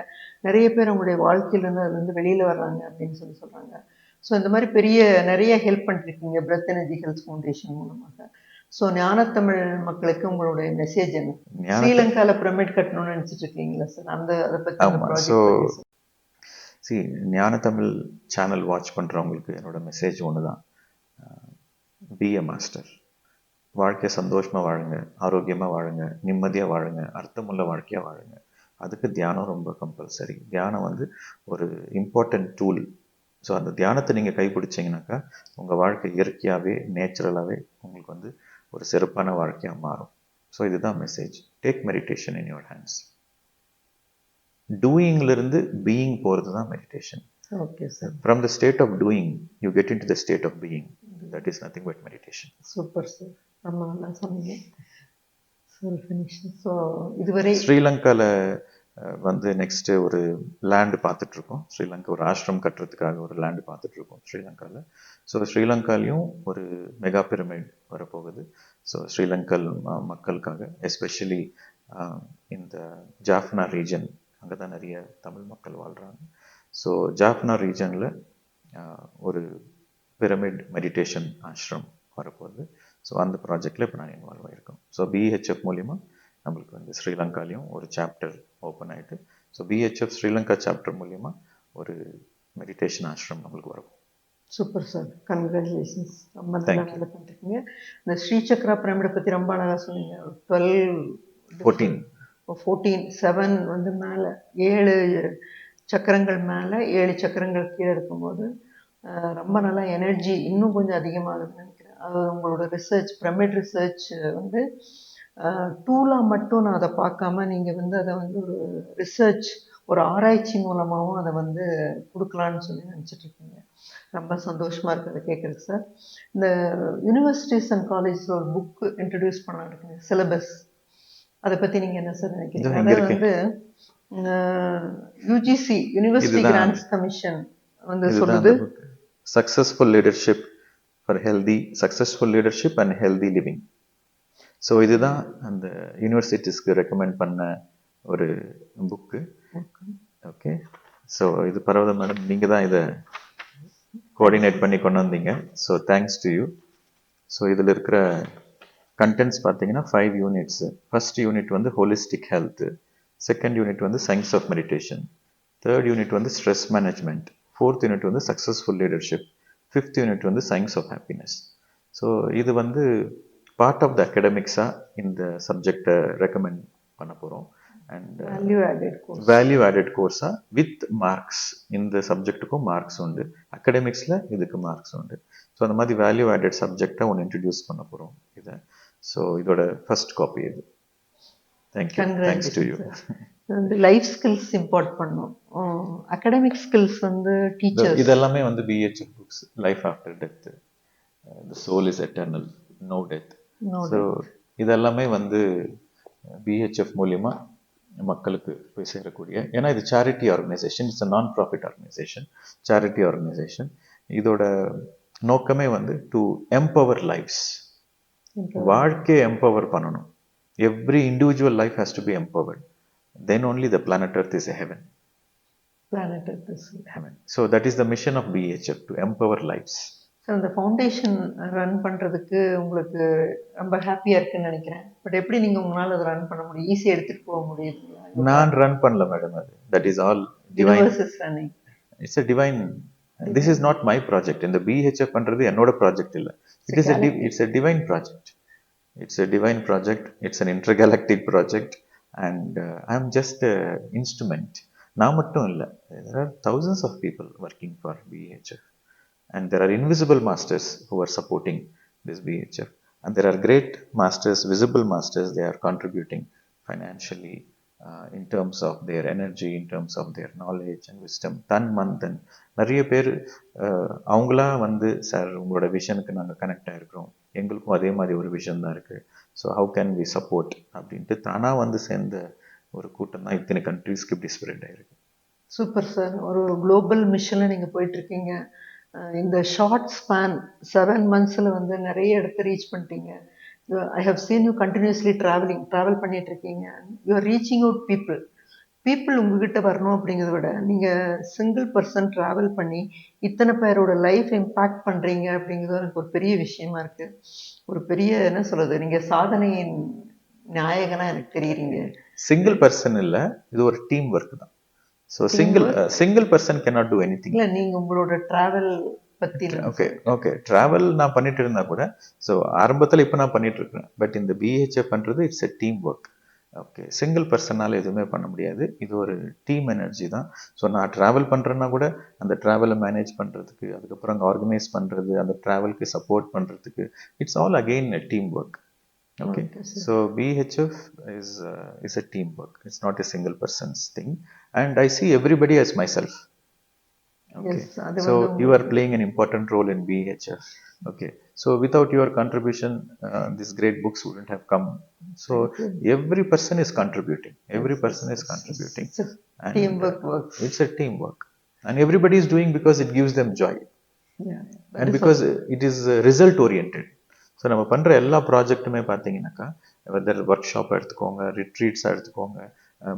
நிறைய பேர் அவங்களுடைய வாழ்க்கையிலேருந்து அதுலேருந்து வெளியில் வர்றாங்க அப்படின்னு சொல்கிறாங்க. ஸோ இந்த மாதிரி நிறைய ஹெல்ப் பண்ணிருக்கீங்க பிரெத் எனர்ஜி ஹெல்த் ஃபவுண்டேஷன் மூலமாக. ஸோ ஞானத்தமிழ் மக்களுக்கு உங்களுடைய மெசேஜ் என்ன? ஸ்ரீலங்காவில் பிரமிட் கட்டணும்னு நினச்சிட்டு இருக்கீங்களா சார்? அதை பற்றி ஞானத்தமிழ் சேனல் வாட்ச் பண்ணுறவங்களுக்கு என்னோட மெசேஜ் ஒன்று தான். பி எ மாஸ்டர். வாழ்க்கையை சந்தோஷமாக வாழுங்க, ஆரோக்கியமாக வாழுங்க, நிம்மதியாக வாழுங்க, அர்த்தமுள்ள வாழ்க்கையாக வாழுங்க. அதுக்கு தியானம் ரொம்ப கம்பல்சரி. தியானம் வந்து ஒரு இம்பார்ட்டன்ட் டூல். ஸோ அந்த தியானத்தை நீங்கள் கைப்பிடிச்சிங்கனாக்கா உங்கள் வாழ்க்கை இயற்கையாகவே, நேச்சுரலாகவே உங்களுக்கு வந்து ஒரு சிறப்பான வாழ்க்கையாக மாறும். ஸோ இதுதான் message. Take meditation in your hands. டூயிங்லேருந்து பீயிங் போகிறது தான் meditation. Okay sir. From the state of doing you get in to the state of being. That is nothing but meditation. Super sir, ரொம்ப நல்லா சொன்னீங்க. So இதுவரை ஸ்ரீலங்காவில் வந்து next ஒரு லேண்டு பார்த்துட்ருக்கோம். ஸ்ரீலங்கா ஒரு ஆசிரம் கட்டுறதுக்காக ஒரு லேண்டு பார்த்துட்ருக்கோம் ஸ்ரீலங்காவில். ஸோ ஸ்ரீலங்காலையும் ஒரு மெகா பிரமிட் வரப்போகுது. ஸோ ஸ்ரீலங்கல் மக்களுக்காக, எஸ்பெஷலி இந்த ஜாஃப்னா ரீஜன், அங்கே தான் நிறைய தமிழ் மக்கள் வாழ்கிறாங்க. ஸோ ஜாஃப்னா ரீஜனில் ஒரு பிரமிட் மெடிடேஷன் ஆஷ்ரம் வரப்போகுது. ஸோ அந்த ப்ராஜெக்டில் இப்போ நான் இன்வால்வ் ஆகிருக்கோம். ஸோ பிஹெச்எஃப் மூலிமா நம்மளுக்கு வந்து ஸ்ரீலங்காலையும் ஒரு சாப்டர் ஓப்பன் ஆகிட்டு, ஸோ பிஹெச்எஃப் ஸ்ரீலங்கா சாப்டர் மூலிமா ஒரு மெடிடேஷன் ஆஷ்ரம் நம்மளுக்கு வரும். Super sir, congratulations. ரொம்ப நல்லா பண்ணிருக்கீங்க. இந்த ஸ்ரீ சக்ரா பிரமிடை பற்றி ரொம்ப அழகாக சொன்னீங்க. 7 வந்து மேலே 7 சக்கரங்கள் மேலே 7 சக்கரங்கள் கீழே இருக்கும்போது ரொம்ப நல்லா எனர்ஜி இன்னும் கொஞ்சம் அதிகமாகுதுன்னு நினைக்கிறேன். அது உங்களோட ரிசர்ச் பிரமிட் ரிசர்ச் வந்து டூலாக மட்டும் நான் அதை பார்க்காம நீங்கள் வந்து அதை வந்து ஒரு ரிசர்ச் ஒரு ஆராய்ச்சி மூலமாகவும் அதை வந்து கொடுக்கலான்னு சொல்லி நினச்சிட்ருக்கீங்க. ரொம்ப சந்தோஷமாக இருக்குது அதை கேட்குறதுக்கு சார். இந்த யூனிவர்சிட்டிஸ் அண்ட் காலேஜில் ஒரு புக்கு இன்ட்ரடியூஸ் பண்ண இருக்குங்க, சிலபஸ். அதை பற்றி நீங்கள் என்ன சார் நினைக்கிறீங்க? அதாவது வந்து யூஜிசி யூனிவர்சிட்டி கிராண்ட்ஸ் கமிஷன் வந்து சொல்லுது successful leadership for successful leadership and healthy living. So இதுதான் அந்த யூனிவர்சிட்டிஸ்க்கு ரெக்கமெண்ட் பண்ண ஒரு புக்கு. ஓகே, ஸோ இது பரவாயில்ல மேடம், நீங்கள் தான் இதை கோஆர்டினேட் பண்ணி கொண்டு வந்தீங்க. So thanks to you. So இதில் இருக்கிற கண்டென்ட்ஸ் பார்த்தீங்கன்னா 5 யூனிட்ஸ். ஃபர்ஸ்ட் யூனிட் வந்து ஹோலிஸ்டிக் ஹெல்த், செகண்ட் யூனிட் வந்து science of meditation, third unit வந்து ஸ்ட்ரெஸ் மேனேஜ்மெண்ட், ஃபோர்த் யூனிட் வந்து சக்ஸஸ்ஃபுல் லீடர்ஷிப், ஃபிஃப்த் யூனிட் வந்து சயின்ஸ் ஆஃப் ஹாப்பினஸ். ஸோ இது வந்து பார்ட் ஆஃப் த அகடமிக்ஸாக இந்த சப்ஜெக்டை ரெக்கமெண்ட் பண்ண போகிறோம். அண்ட் வேல்யூ ஆடட் கோர்ஸாக வித் மார்க்ஸ். இந்த சப்ஜெக்ட்டுக்கும் மார்க்ஸ் உண்டு, அகடமிக்ஸில் இதுக்கு மார்க்ஸ் உண்டு. ஸோ அந்த மாதிரி வேல்யூ ஆடட் சப்ஜெக்டை ஒன்று இன்ட்ரடியூஸ் பண்ண போகிறோம் இதை. ஸோ இதோட ஃபர்ஸ்ட் காப்பி இது. Thank you, thanks to you. Life skills impart பண்ணோம், அகடமிக் ஸ்கில்ஸ் வந்து டீச்சர்ஸ். இதெல்லாமே வந்து PHF books. Life after death, the soul is eternal, no death. So இதெல்லாமே வந்து பிஹெச்எஃப் மூலியமா மக்களுக்கு போய் சேரக்கூடிய, ஏன்னா இது சேரிட்டி ஆர்கனைசேஷன், இட்ஸ் அ நான் ப்ராஃபிட் ஆர்கனைசேஷன், சேரிட்டி ஆர்கனைசேஷன். இதோட நோக்கமே வந்து டு எம்பவர் லைஃப்ஸ். வாழ்க்கையை எம்பவர் பண்ணணும். Every individual life has to be empowered. Then only the planet Earth is a heaven. Planet Earth is heaven. So that is the mission of BHF, to empower lives. So அந்த foundation run பண்ணுறதுக்கு உங்களுக்கு ரொம்ப ஹாப்பியாக இருக்குன்னு நினைக்கிறேன். But எப்படி நீங்கள் உங்களால் அதை ரன் பண்ண முடியும், ஈஸியாக எடுத்துகிட்டு போக முடியுதுங்களா? நான் ரன் பண்ணல மேடம், அது that is all divine. It's a divine. This is not my project. இந்த பிஹெச்எஃப் பண்ணுறது என்னோட ப்ராஜெக்ட் இல்லை. It's a divine project. It's a divine project. It's an intergalactic project. And I am just an instrument. நான் மட்டும் இல்லை, there are thousands of people working for BHF, and there are invisible masters who are supporting this BHF, and there are great masters, visible masters. They are contributing financially, in terms of their energy, in terms of their knowledge and wisdom. தன் மந்தன் நிறைய பேர் அவங்களா வந்து, sir உங்களோட விஷனுக்கு நாங்கள் connect ஆகிருக்கிறோம், எங்களுக்கும் அதே மாதிரி ஒரு விஷன் தான் இருக்குது, so how can we support அப்படின்ட்டு தானாக வந்து சேர்ந்த ஒரு கூட்டம் தான் இத்தனை கண்ட்ரீஸ்க்கு இப்படி ஸ்ப்ரெட் ஆகிருக்கு. Super sir. ஒரு குளோபல் மிஷனில் நீங்கள் போயிட்டுருக்கீங்க. இந்த ஷார்ட் ஸ்பேன் 7 months வந்து நிறைய இடத்த ரீச் பண்ணிட்டீங்க. I have seen you continuously travel பண்ணிட்டு இருக்கீங்க. You are reaching out people உங்ககிட்ட வரணும் அப்படிங்கிறத விட நீங்கள் சிங்கிள் பர்சன் ட்ராவல் பண்ணி இத்தனை பேரோட லைஃப் இம்பேக்ட் பண்ணுறீங்க அப்படிங்கிறது எனக்கு ஒரு பெரிய விஷயமா இருக்குது. ஒரு பெரிய என்ன சொல்கிறது, நீங்கள் சாதனையின் நாயகனாக எனக்கு தெரியுறீங்க. சிங்கிள் பர்சன் இல்லை, இது ஒரு டீம் ஒர்க் தான். So single person cannot do anything. இல்லை, நீங்கள் உங்களோட ட்ராவல் பற்றி. ஓகே ட்ராவல் நான் பண்ணிட்டு இருந்தா கூட, ஸோ ஆரம்பத்தில் இப்போ நான் பண்ணிட்டு இருக்கிறேன். பட் இந்த பிஹெச்எஃப் பண்ணுறது it's a team work. Okay, single பர்சனால் எதுவுமே பண்ண முடியாது. இது ஒரு டீம் எனர்ஜி தான். ஸோ நான் ட்ராவல் பண்ணுறேன்னா கூட அந்த ட்ராவலை மேனேஜ் பண்ணுறதுக்கு, அதுக்கப்புறம் அங்கே ஆர்கனைஸ் பண்ணுறது, அந்த ட்ராவலுக்கு சப்போர்ட் பண்ணுறதுக்கு, it's all again a team work. Okay, so BHF is a teamwork. It's not a single person's thing, and I see everybody as myself. Okay, yes, so you are playing an important role in BHF. Okay, so without your contribution, these great books wouldn't have come. So every person is contributing. Every person is contributing. It's a teamwork works. It's a teamwork, and everybody is doing because it gives them joy. Yeah, and because it is result oriented. So நம்ம பண்ணுற எல்லா ப்ராஜெக்ட்டுமே பார்த்தீங்கன்னாக்கா, weather work shop எடுத்துக்கோங்க, ரிட்ரீட்ஸாக எடுத்துக்கோங்க,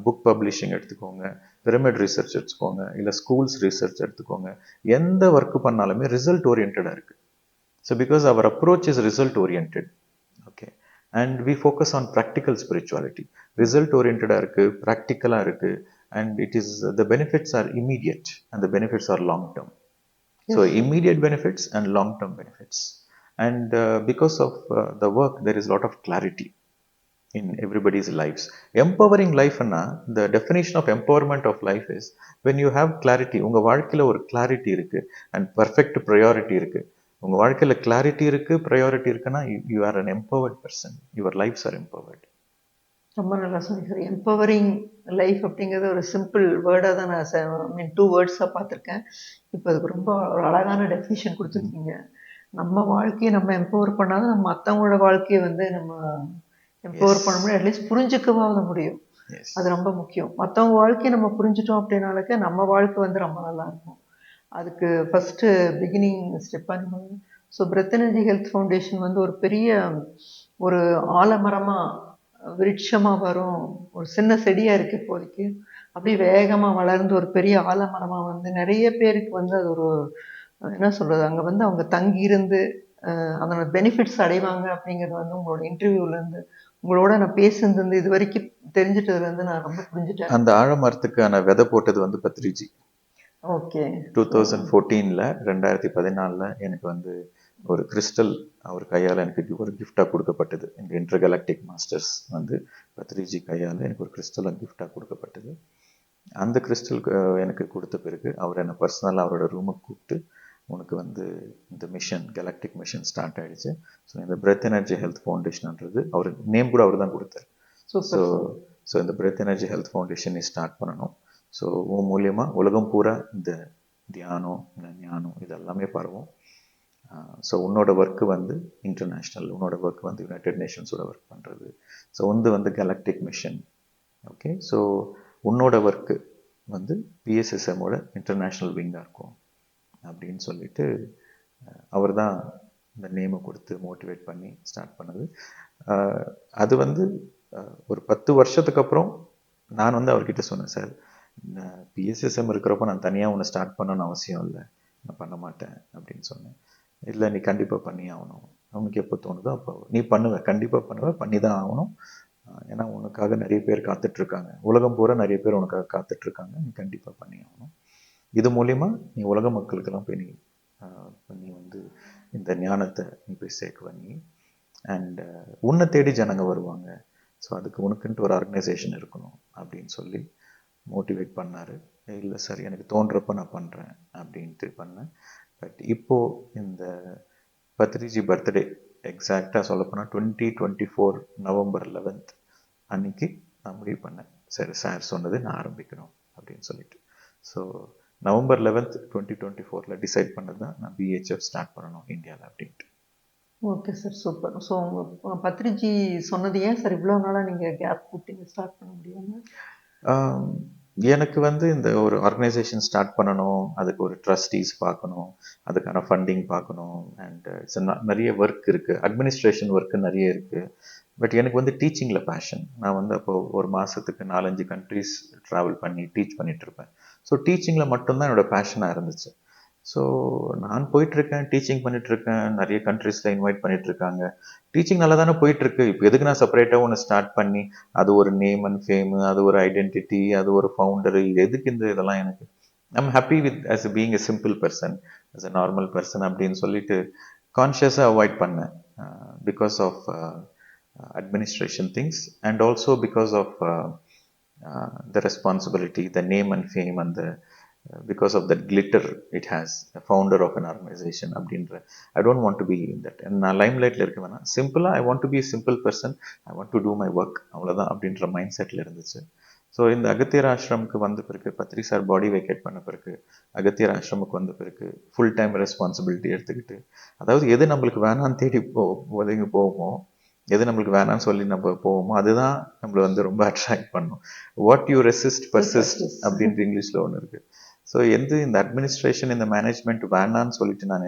book publishing எடுத்துக்கோங்க, pyramid research எடுத்துக்கோங்க, இல்லை schools research எடுத்துக்கோங்க, எந்த ஒர்க் பண்ணாலுமே ரிசல்ட் ஓரியன்டாக இருக்குது. So because our approach is result orient. Okay, and we focus on practical spirituality. Result ஓரியன்டாக இருக்குது, ப்ராக்டிக்கலாக இருக்குது, and it is the benefits are immediate and the benefits are long term. So immediate benefits and long term benefits. And because of the work, there is a lot of clarity. in everybody's lives. Empowering life னா the definition of empowerment of life is when you have clarity. உங்க வாழ்க்கையில ஒரு clarity இருக்கு and perfect priority இருக்கு. உங்க வாழ்க்கையில clarity இருக்கு, priority இருக்குன்னா you are an empowered person. Your lives are empowered. ரொம்ப நல்லா சொன்னீங்க சார். எம்பவரிங் லைஃப் அப்படிங்கிறது ஒரு சிம்பிள் வேர்டாக தான் நான் 2 வேர்ட்ஸாக பார்த்துருக்கேன். இப்போ அதுக்கு ரொம்ப ஒரு அழகான டெஃபினிஷன் கொடுத்துருக்கீங்க. நம்ம வாழ்க்கையை நம்ம எம்பவர் பண்ணாதான் நம்ம மற்றவங்களோட வாழ்க்கையை வந்து நம்ம எம்பவர் பண்ண முடியும். அட்லீஸ்ட் புரிஞ்சுக்கவாவது முடியும். Yes. அது ரொம்ப முக்கியம். மற்றவங்க வாழ்க்கையை நம்ம புரிஞ்சுட்டோம் அப்படின்னாலுக்கு நம்ம வாழ்க்கை வந்து ரொம்ப நல்லா இருக்கும். அதுக்கு ஃபஸ்ட்டு பிகினிங் ஸ்டெப்பாக நம்ம so breath energy health foundation வந்து ஒரு பெரிய ஒரு ஆலமரமாக விருட்சமாக வரும். ஒரு சின்ன செடியாக இருக்குது இப்போதைக்கு. அப்படியே வேகமாக வளர்ந்து ஒரு பெரிய ஆலமரமாக வந்து நிறைய பேருக்கு வந்து அது ஒரு என்ன சொல்கிறது, அங்கே வந்து அவங்க தங்கியிருந்து அதோட பெனிஃபிட்ஸ் அடைவாங்க அப்படிங்கிறது வந்து உங்களோட இன்டர்வியூலேருந்து உங்களோட நான் பேசுனது இது வரைக்கும் தெரிஞ்சிட்டதுலேருந்து நான் ரொம்ப புரிஞ்சுட்டேன். அந்த ஆழமரத்துக்கான விதை போட்டது வந்து பத்ரிஜி. ஓகே. 2014ல 2014ல எனக்கு வந்து ஒரு கிறிஸ்டல் அவர் கையால் எனக்கு ஒரு கிஃப்டாக கொடுக்கப்பட்டது. எங்கள் இன்டர்கலாக்டிக் மாஸ்டர்ஸ் வந்து பத்ரிஜி கையால் எனக்கு ஒரு கிறிஸ்டல் கிஃப்டாக கொடுக்கப்பட்டது. அந்த கிறிஸ்டல் எனக்கு கொடுத்த பிறகு அவர் என்னை பர்சனலாக அவரோட ரூமுக்கு கூப்பிட்டு உனக்கு வந்து இந்த மிஷன் கெலாக்டிக் மிஷன் ஸ்டார்ட் ஆகிடுச்சு. ஸோ இந்த பிரெத் எனர்ஜி ஹெல்த் ஃபவுண்டேஷன்ன்றது அவர் நேம் கூட அவர் தான் கொடுத்தார். ஸோ இந்த பிரெத் எனர்ஜி ஹெல்த் ஃபவுண்டேஷன் நீ ஸ்டார்ட் பண்ணணும். ஸோ உன் மூலியமாக உலகம் பூரா இந்த தியானம் இந்த ஞானம் இதெல்லாமே பரவும். ஸோ உன்னோட ஒர்க்கு வந்து இன்டர்நேஷ்னல், உன்னோட ஒர்க் வந்து யுனைடெட் நேஷன்ஸோட ஒர்க் பண்ணுறது. ஸோ வந்து கெலாக்டிக் மிஷன். ஓகே. ஸோ உன்னோட ஒர்க்கு வந்து பிஎஸ்எஸ்எம்மோட இன்டர்நேஷ்னல் விங்காக இருக்கும் அப்படின்னு சொல்லிட்டு அவர் தான் இந்த நேமை கொடுத்து மோட்டிவேட் பண்ணி ஸ்டார்ட் பண்ணது. அது வந்து ஒரு 10 வருஷத்துக்கு அப்புறம் நான் வந்து அவர்கிட்ட சொன்னேன், சார் பிஎஸ்எஸ்எம் இருக்கிறப்போ நான் தனியாக ஒன்று ஸ்டார்ட் பண்ணணும்னு அவசியம் இல்லை, நான் பண்ண மாட்டேன் அப்படின்னு சொன்னேன். இல்லை நீ கண்டிப்பாக பண்ணி ஆகணும், அவனுக்கு எப்போ தோணுதோ அப்போ நீ பண்ணுவேன், கண்டிப்பாக பண்ணுவேன், பண்ணி தான் ஆகணும். ஏன்னா உனக்காக நிறைய பேர் காத்துட்ருக்காங்க, உலகம் பூரா நிறைய பேர் உனக்காக காத்துட்ருக்காங்க, நீ கண்டிப்பாக பண்ணி ஆகணும். இது மூலிமா நீ உலக மக்களுக்கெல்லாம் போய் நீ வந்து இந்த ஞானத்தை நீ போய் சேர்க்குவ நீ. அண்ட் உன்னை தேடி ஜனங்க வருவாங்க. ஸோ அதுக்கு உனக்குன்ட்டு ஒரு ஆர்கனைசேஷன் இருக்கணும் அப்படின்னு சொல்லி மோட்டிவேட் பண்ணார். இல்லை சார் எனக்கு தோன்றப்ப நான் பண்ணுறேன் அப்படின்ட்டு பண்ணேன். பட் இப்போது இந்த பத்ரிஜி பர்த்டே எக்ஸாக்டாக சொல்லப்போனால் 2024 நவம்பர் 11 அன்னைக்கு நான் முடிவு பண்ணேன், சரி சார் சொன்னது நான் ஆரம்பிக்கணும் அப்படின்னு சொல்லிட்டு. ஸோ நவம்பர் 11 2024 டிசைட் பண்ணது தான் நான் பிஹெச்எஃப் ஸ்டார்ட் பண்ணணும் இந்தியாவில் அப்படின்ட்டு. Okay sir, super. ஸோ உங்கள் பத்ரிஜி சொன்னது ஏன் சார் இவ்வளோ நாளாக நீங்கள் கேப் விட்டீங்க ஸ்டார்ட் பண்ண முடியாமல்? எனக்கு வந்து இந்த ஒரு ஆர்கனைசேஷன் ஸ்டார்ட் பண்ணணும், அதுக்கு ஒரு ட்ரஸ்டீஸ் பார்க்கணும், அதுக்கான ஃபண்டிங் பார்க்கணும், அண்ட் நிறைய ஒர்க் இருக்குது, அட்மினிஸ்ட்ரேஷன் ஒர்க்கு நிறைய இருக்குது. பட் எனக்கு வந்து டீச்சிங்கில் பேஷன். நான் வந்து அப்போது ஒரு மாதத்துக்கு 4-5 கண்ட்ரீஸ் ட்ராவல் பண்ணி டீச் பண்ணிகிட்ருப்பேன். ஸோ டீச்சிங்கில் மட்டும்தான் என்னோடய பேஷனாக இருந்துச்சு. ஸோ நான் போயிட்டுருக்கேன், டீச்சிங் பண்ணிகிட்ருக்கேன், நிறைய கண்ட்ரீஸில் இன்வைட் பண்ணிகிட்ருக்காங்க, டீச்சிங் நல்லா தானே போயிட்டுருக்கு. இப்போ எதுக்கு நான் செப்பரேட்டாக ஒன்று ஸ்டார்ட் பண்ணி அது ஒரு நேம் அண்ட் ஃபேமு, அது ஒரு ஐடென்டிட்டி, அது ஒரு ஃபவுண்டரு, எதுக்கு இந்த இதெல்லாம் எனக்கு? I'm happy with as being a simple person, as a normal person அப்படின்னு சொல்லிட்டு கான்ஷியஸாக அவாய்ட் பண்ணேன். Because of administration things, and also because of the responsibility, the name and fame, and the because of that glitter it has, a founder of an organization அப்படின்ற I don't want to be in that. நான் லைம்லைட்டில் இருக்க வேணாம், சிம்பிளாக I want to be a simple person, I want to do my work, அவ்வளோதான் அப்படின்ற mind settle இருந்துச்சு. So இந்த அகத்தியர் ஆசிரமுக்கு வந்த பிறகு, பத்ரி சார் பாடி வெக்கேட் பண்ண பிறகு, அகத்தியர் ஆசிரமுக்கு வந்த பிறகு ஃபுல் டைம் ரெஸ்பான்சிபிலிட்டி எடுத்துக்கிட்டு, அதாவது எது நம்மளுக்கு வேணான்னு தேடி ஒதுங்கி போவோமோ, எது நம்மளுக்கு வேணாம்னு சொல்லி நம்ம போவோமோ அதுதான் நம்மளை வந்து ரொம்ப அட்ராக்ட் பண்ணும். வாட் யூ ரெசிஸ்ட் பர்சிஸ்ட் அப்படின்ற இங்கிலீஷில் ஒன்று இருக்குது. ஸோ இந்த அட்மினிஸ்ட்ரேஷன், இந்த மேனேஜ்மெண்ட் வேணான்னு சொல்லிட்டு நான்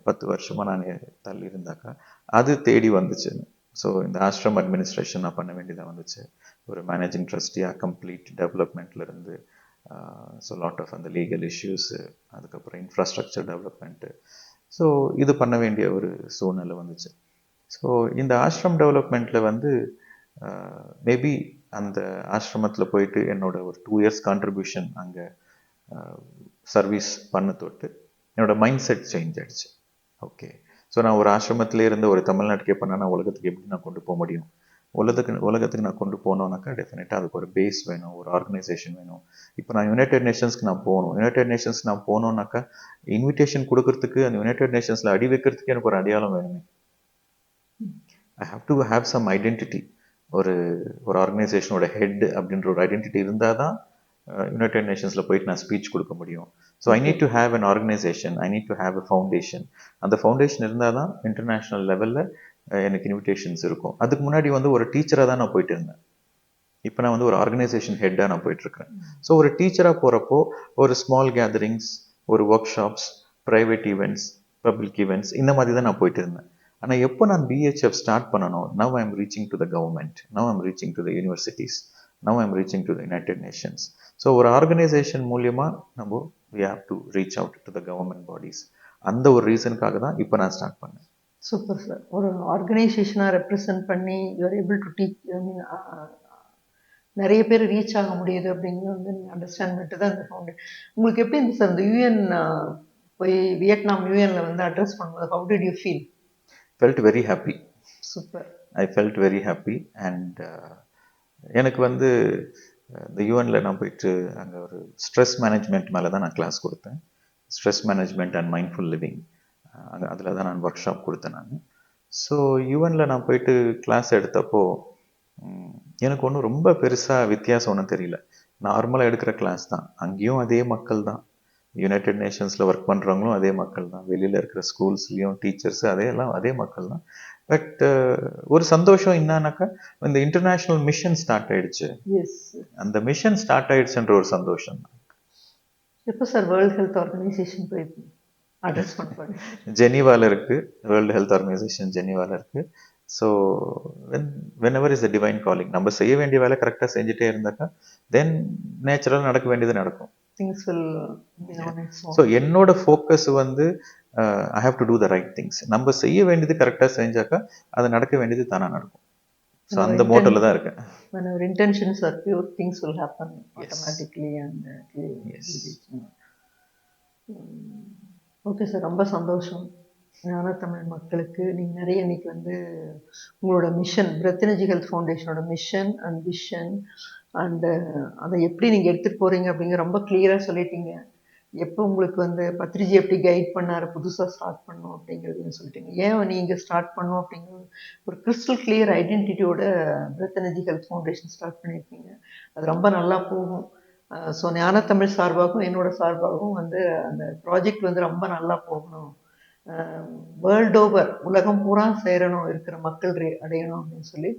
10 வருஷமாக நான் தள்ளி இருந்தாக்கா அது தேடி வந்துச்சு. ஸோ இந்த ஆஷ்ரம் அட்மினிஸ்ட்ரேஷன் நான் பண்ண வேண்டியதாக வந்துச்சு. ஒரு மேனேஜிங் ட்ரஸ்டியாக கம்ப்ளீட் டெவலப்மெண்ட்லேருந்து, ஸோ லாட் ஆஃப் அந்த லீகல் இஷ்யூஸு, அதுக்கப்புறம் இன்ஃப்ராஸ்ட்ரக்சர் டெவலப்மெண்ட்டு, ஸோ இது பண்ண வேண்டிய ஒரு சூழ்நிலை வந்துச்சு. ஸோ இந்த ஆஷ்ரம் டெவலப்மெண்ட்டில் வந்து மேபி அந்த ஆசிரமத்தில் போயிட்டு என்னோட ஒரு 2 இயர்ஸ் கான்ட்ரிபியூஷன் அங்கே சர்வீஸ் பண்ண தொட்டு என்னோட மைண்ட் செட் சேஞ்ச் ஆகிடுச்சு. ஓகே, ஸோ நான் ஒரு ஆசிரமத்திலே இருந்து ஒரு தமிழ்நாட்டுக்கே பண்ணால் நான் உலகத்துக்கு எப்படி நான் கொண்டு போக முடியும்? உலகத்துக்கு நான் கொண்டு போனோம்னாக்கா டெஃபினட்டாக அதுக்கு ஒரு பேஸ் வேணும், ஒரு ஆர்கனைசேஷன் வேணும். இப்போ நான் யுனைடெட் நேஷன்ஸ்க்கு நான் போகணும். யுனைடெட் நேஷன்ஸ்க்கு நான் போனோம்னாக்கா இன்விடேஷன் கொடுக்கறதுக்கு அந்த யுனைடெட் நேஷன்ஸில் அடி வைக்கிறதுக்கு எனக்கு ஒரு அடையாளம் வேணுமே. I have to have some identity. ஒரு ஒரு ஆர்கனைசேஷனோட ஹெட் அப்படின்ற ஒரு ஐடென்டிட்டி இருந்தால் தான் யுனைடெட் நேஷன்ஸில் போயிட்டு நான் ஸ்பீச் கொடுக்க முடியும். So I need to have an organisation, I need to have a foundation. அந்த ஃபவுண்டேஷன் இருந்தால் தான் இன்டர்நேஷ்னல் லெவலில் எனக்கு இன்விடேஷன்ஸ் இருக்கும். அதுக்கு முன்னாடி வந்து ஒரு டீச்சராக தான் நான் போயிட்டு இருந்தேன். இப்போ நான் வந்து ஒரு ஆர்கனைசேஷன் ஹெட்டாக நான் போயிட்டுருக்கேன். ஸோ ஒரு டீச்சராக போகிறப்போ ஒரு ஸ்மால் கேதரிங்ஸ், ஒரு work shops, private events, public events, இந்த மாதிரி தான் நான் போயிட்டு இருந்தேன். ஆனால் எப்போ நான் பிஹெச்எஃப் ஸ்டார்ட் பண்ணணும், now I am reaching to the government, now I am reaching to the universities, now I am reaching to the United Nations. So ஒரு ஆர்கனைசேஷன் மூலியமாக நம்ம we have to reach out to the government bodies. அந்த ஒரு ரீசனுக்காக தான் இப்போ நான் start பண்ணேன். Super sir. ஒரு ஆர்கனைசேஷனாக ரெப்ரசன்ட் பண்ணி யூஆர் ஏபிள் டு டீச், ஐ மீன் நிறைய பேர் ரீச் ஆக முடியுது அப்படிங்கிறது வந்து நீங்கள் அண்டர்ஸ்டாண்ட் பண்ணிட்டு தான் இந்த ஃபவுண்டேஷன். உங்களுக்கு எப்படி இருந்துச்சு சார் இந்த யூஎன் போய் வியட்நாம் யூஎனில் வந்து அட்ரஸ் பண்ணும்போது how did you feel? Felt very happy. Super. I felt very happy. And எனக்கு வந்து இந்த யூஎனில் நான் போயிட்டு அங்கே ஒரு ஸ்ட்ரெஸ் மேனேஜ்மெண்ட் மேலே தான் நான் கிளாஸ் கொடுத்தேன். Stress management and mindful living, அதில் தான் நான் ஒர்க் ஷாப் கொடுத்தேன் நான். ஸோ யூஎனில் நான் போயிட்டு கிளாஸ் எடுத்தப்போ எனக்கு ஒன்றும் ரொம்ப பெருசாக வித்தியாசம் ஒன்றும் தெரியல. நார்மலாக எடுக்கிற கிளாஸ் தான். அங்கேயும் அதே மக்கள் தான், யுனைடெட் நேஷன்ஸில் ஒர்க் பண்ணுறவங்களும் அதே மக்கள் தான், வெளியில் இருக்கிற ஸ்கூல்ஸ்லேயும் டீச்சர்ஸு அதே மக்கள் தான். பட் ஒரு சந்தோஷம் என்னன்னாக்கா, இந்த இன்டர்நேஷ்னல் மிஷன் ஸ்டார்ட் ஆயிடுச்சு. அந்த மிஷன் ஸ்டார்ட் ஆயிடுச்சுன்ற ஒரு சந்தோஷம் தான். எப்போ சார் வேர்ல்ட் ஹெல்த் ஆர்கனைசேஷன் போய் அட்ரஸ் பண்ணுவாங்க? ஜெனீவாவில் இருக்குது, வேர்ல்டு ஹெல்த் ஆர்கனைசேஷன் ஜெனீவாவில் இருக்குது. So whenever is the divine calling, நம்ம செய்ய வேண்டிய வேலை கரெக்டாக செஞ்சுட்டே இருந்தாக்கா தென் நேச்சுரலாக நடக்க வேண்டியது நடக்கும். ஸோ என்னோட ஃபோக்கஸ் வந்து I have to do the right things. நம்ம செய்ய வேண்டியது கரெக்டாக செஞ்சாக்கா அது நடக்க வேண்டியது தானாக நடக்கும். ஸோ அந்த மோட்டோவில் தான் இருக்கேன். When our intentions are pure, things will happen automatically. And okay sir, ரொம்ப சந்தோஷம். ஞான தமிழ் மக்களுக்கு நீங்கள் நிறைய இன்னைக்கு வந்து உங்களோட மிஷன், பிரெத் எனர்ஜி ஹெல்த் ஃபவுண்டேஷனோட மிஷன் அண்ட் விஷன் அண்டு அதை எப்படி நீங்கள் எடுத்துகிட்டு போகிறீங்க அப்படிங்கிற ரொம்ப கிளியராக சொல்லிட்டீங்க. எப்போ உங்களுக்கு வந்து பத்ரிஜி எப்படி கைட் பண்ணார் புதுசாக ஸ்டார்ட் பண்ணணும் அப்படிங்கிறதையும் சொல்லிட்டீங்க. ஏன் நீங்கள் ஸ்டார்ட் பண்ணணும் அப்படிங்கிற ஒரு கிறிஸ்டல் கிளியர் ஐடென்டிட்டியோட breath energy health foundation start பண்ணியிருக்கீங்க. அது ரொம்ப நல்லா போகும். ஸோ ஞானத்தமிழ் சார்பாகவும் என்னோட சார்பாகவும் வந்து அந்த ப்ராஜெக்ட் வந்து ரொம்ப நல்லா போகணும், வேர்ல்ட் ஓவர் உலகம் பூரா சேரணும், இருக்கிற மக்கள் அடையணும் அப்படின்னு சொல்லி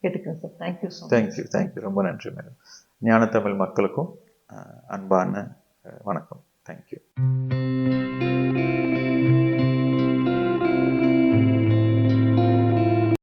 கேட்டுக்கிறேன் sir. Thank you so much. Thank you. ரொம்ப நன்றி மேடம். ஞானத்தமிழ் மக்களுக்கும் அன்பான வணக்கம். தேங்க்யூ.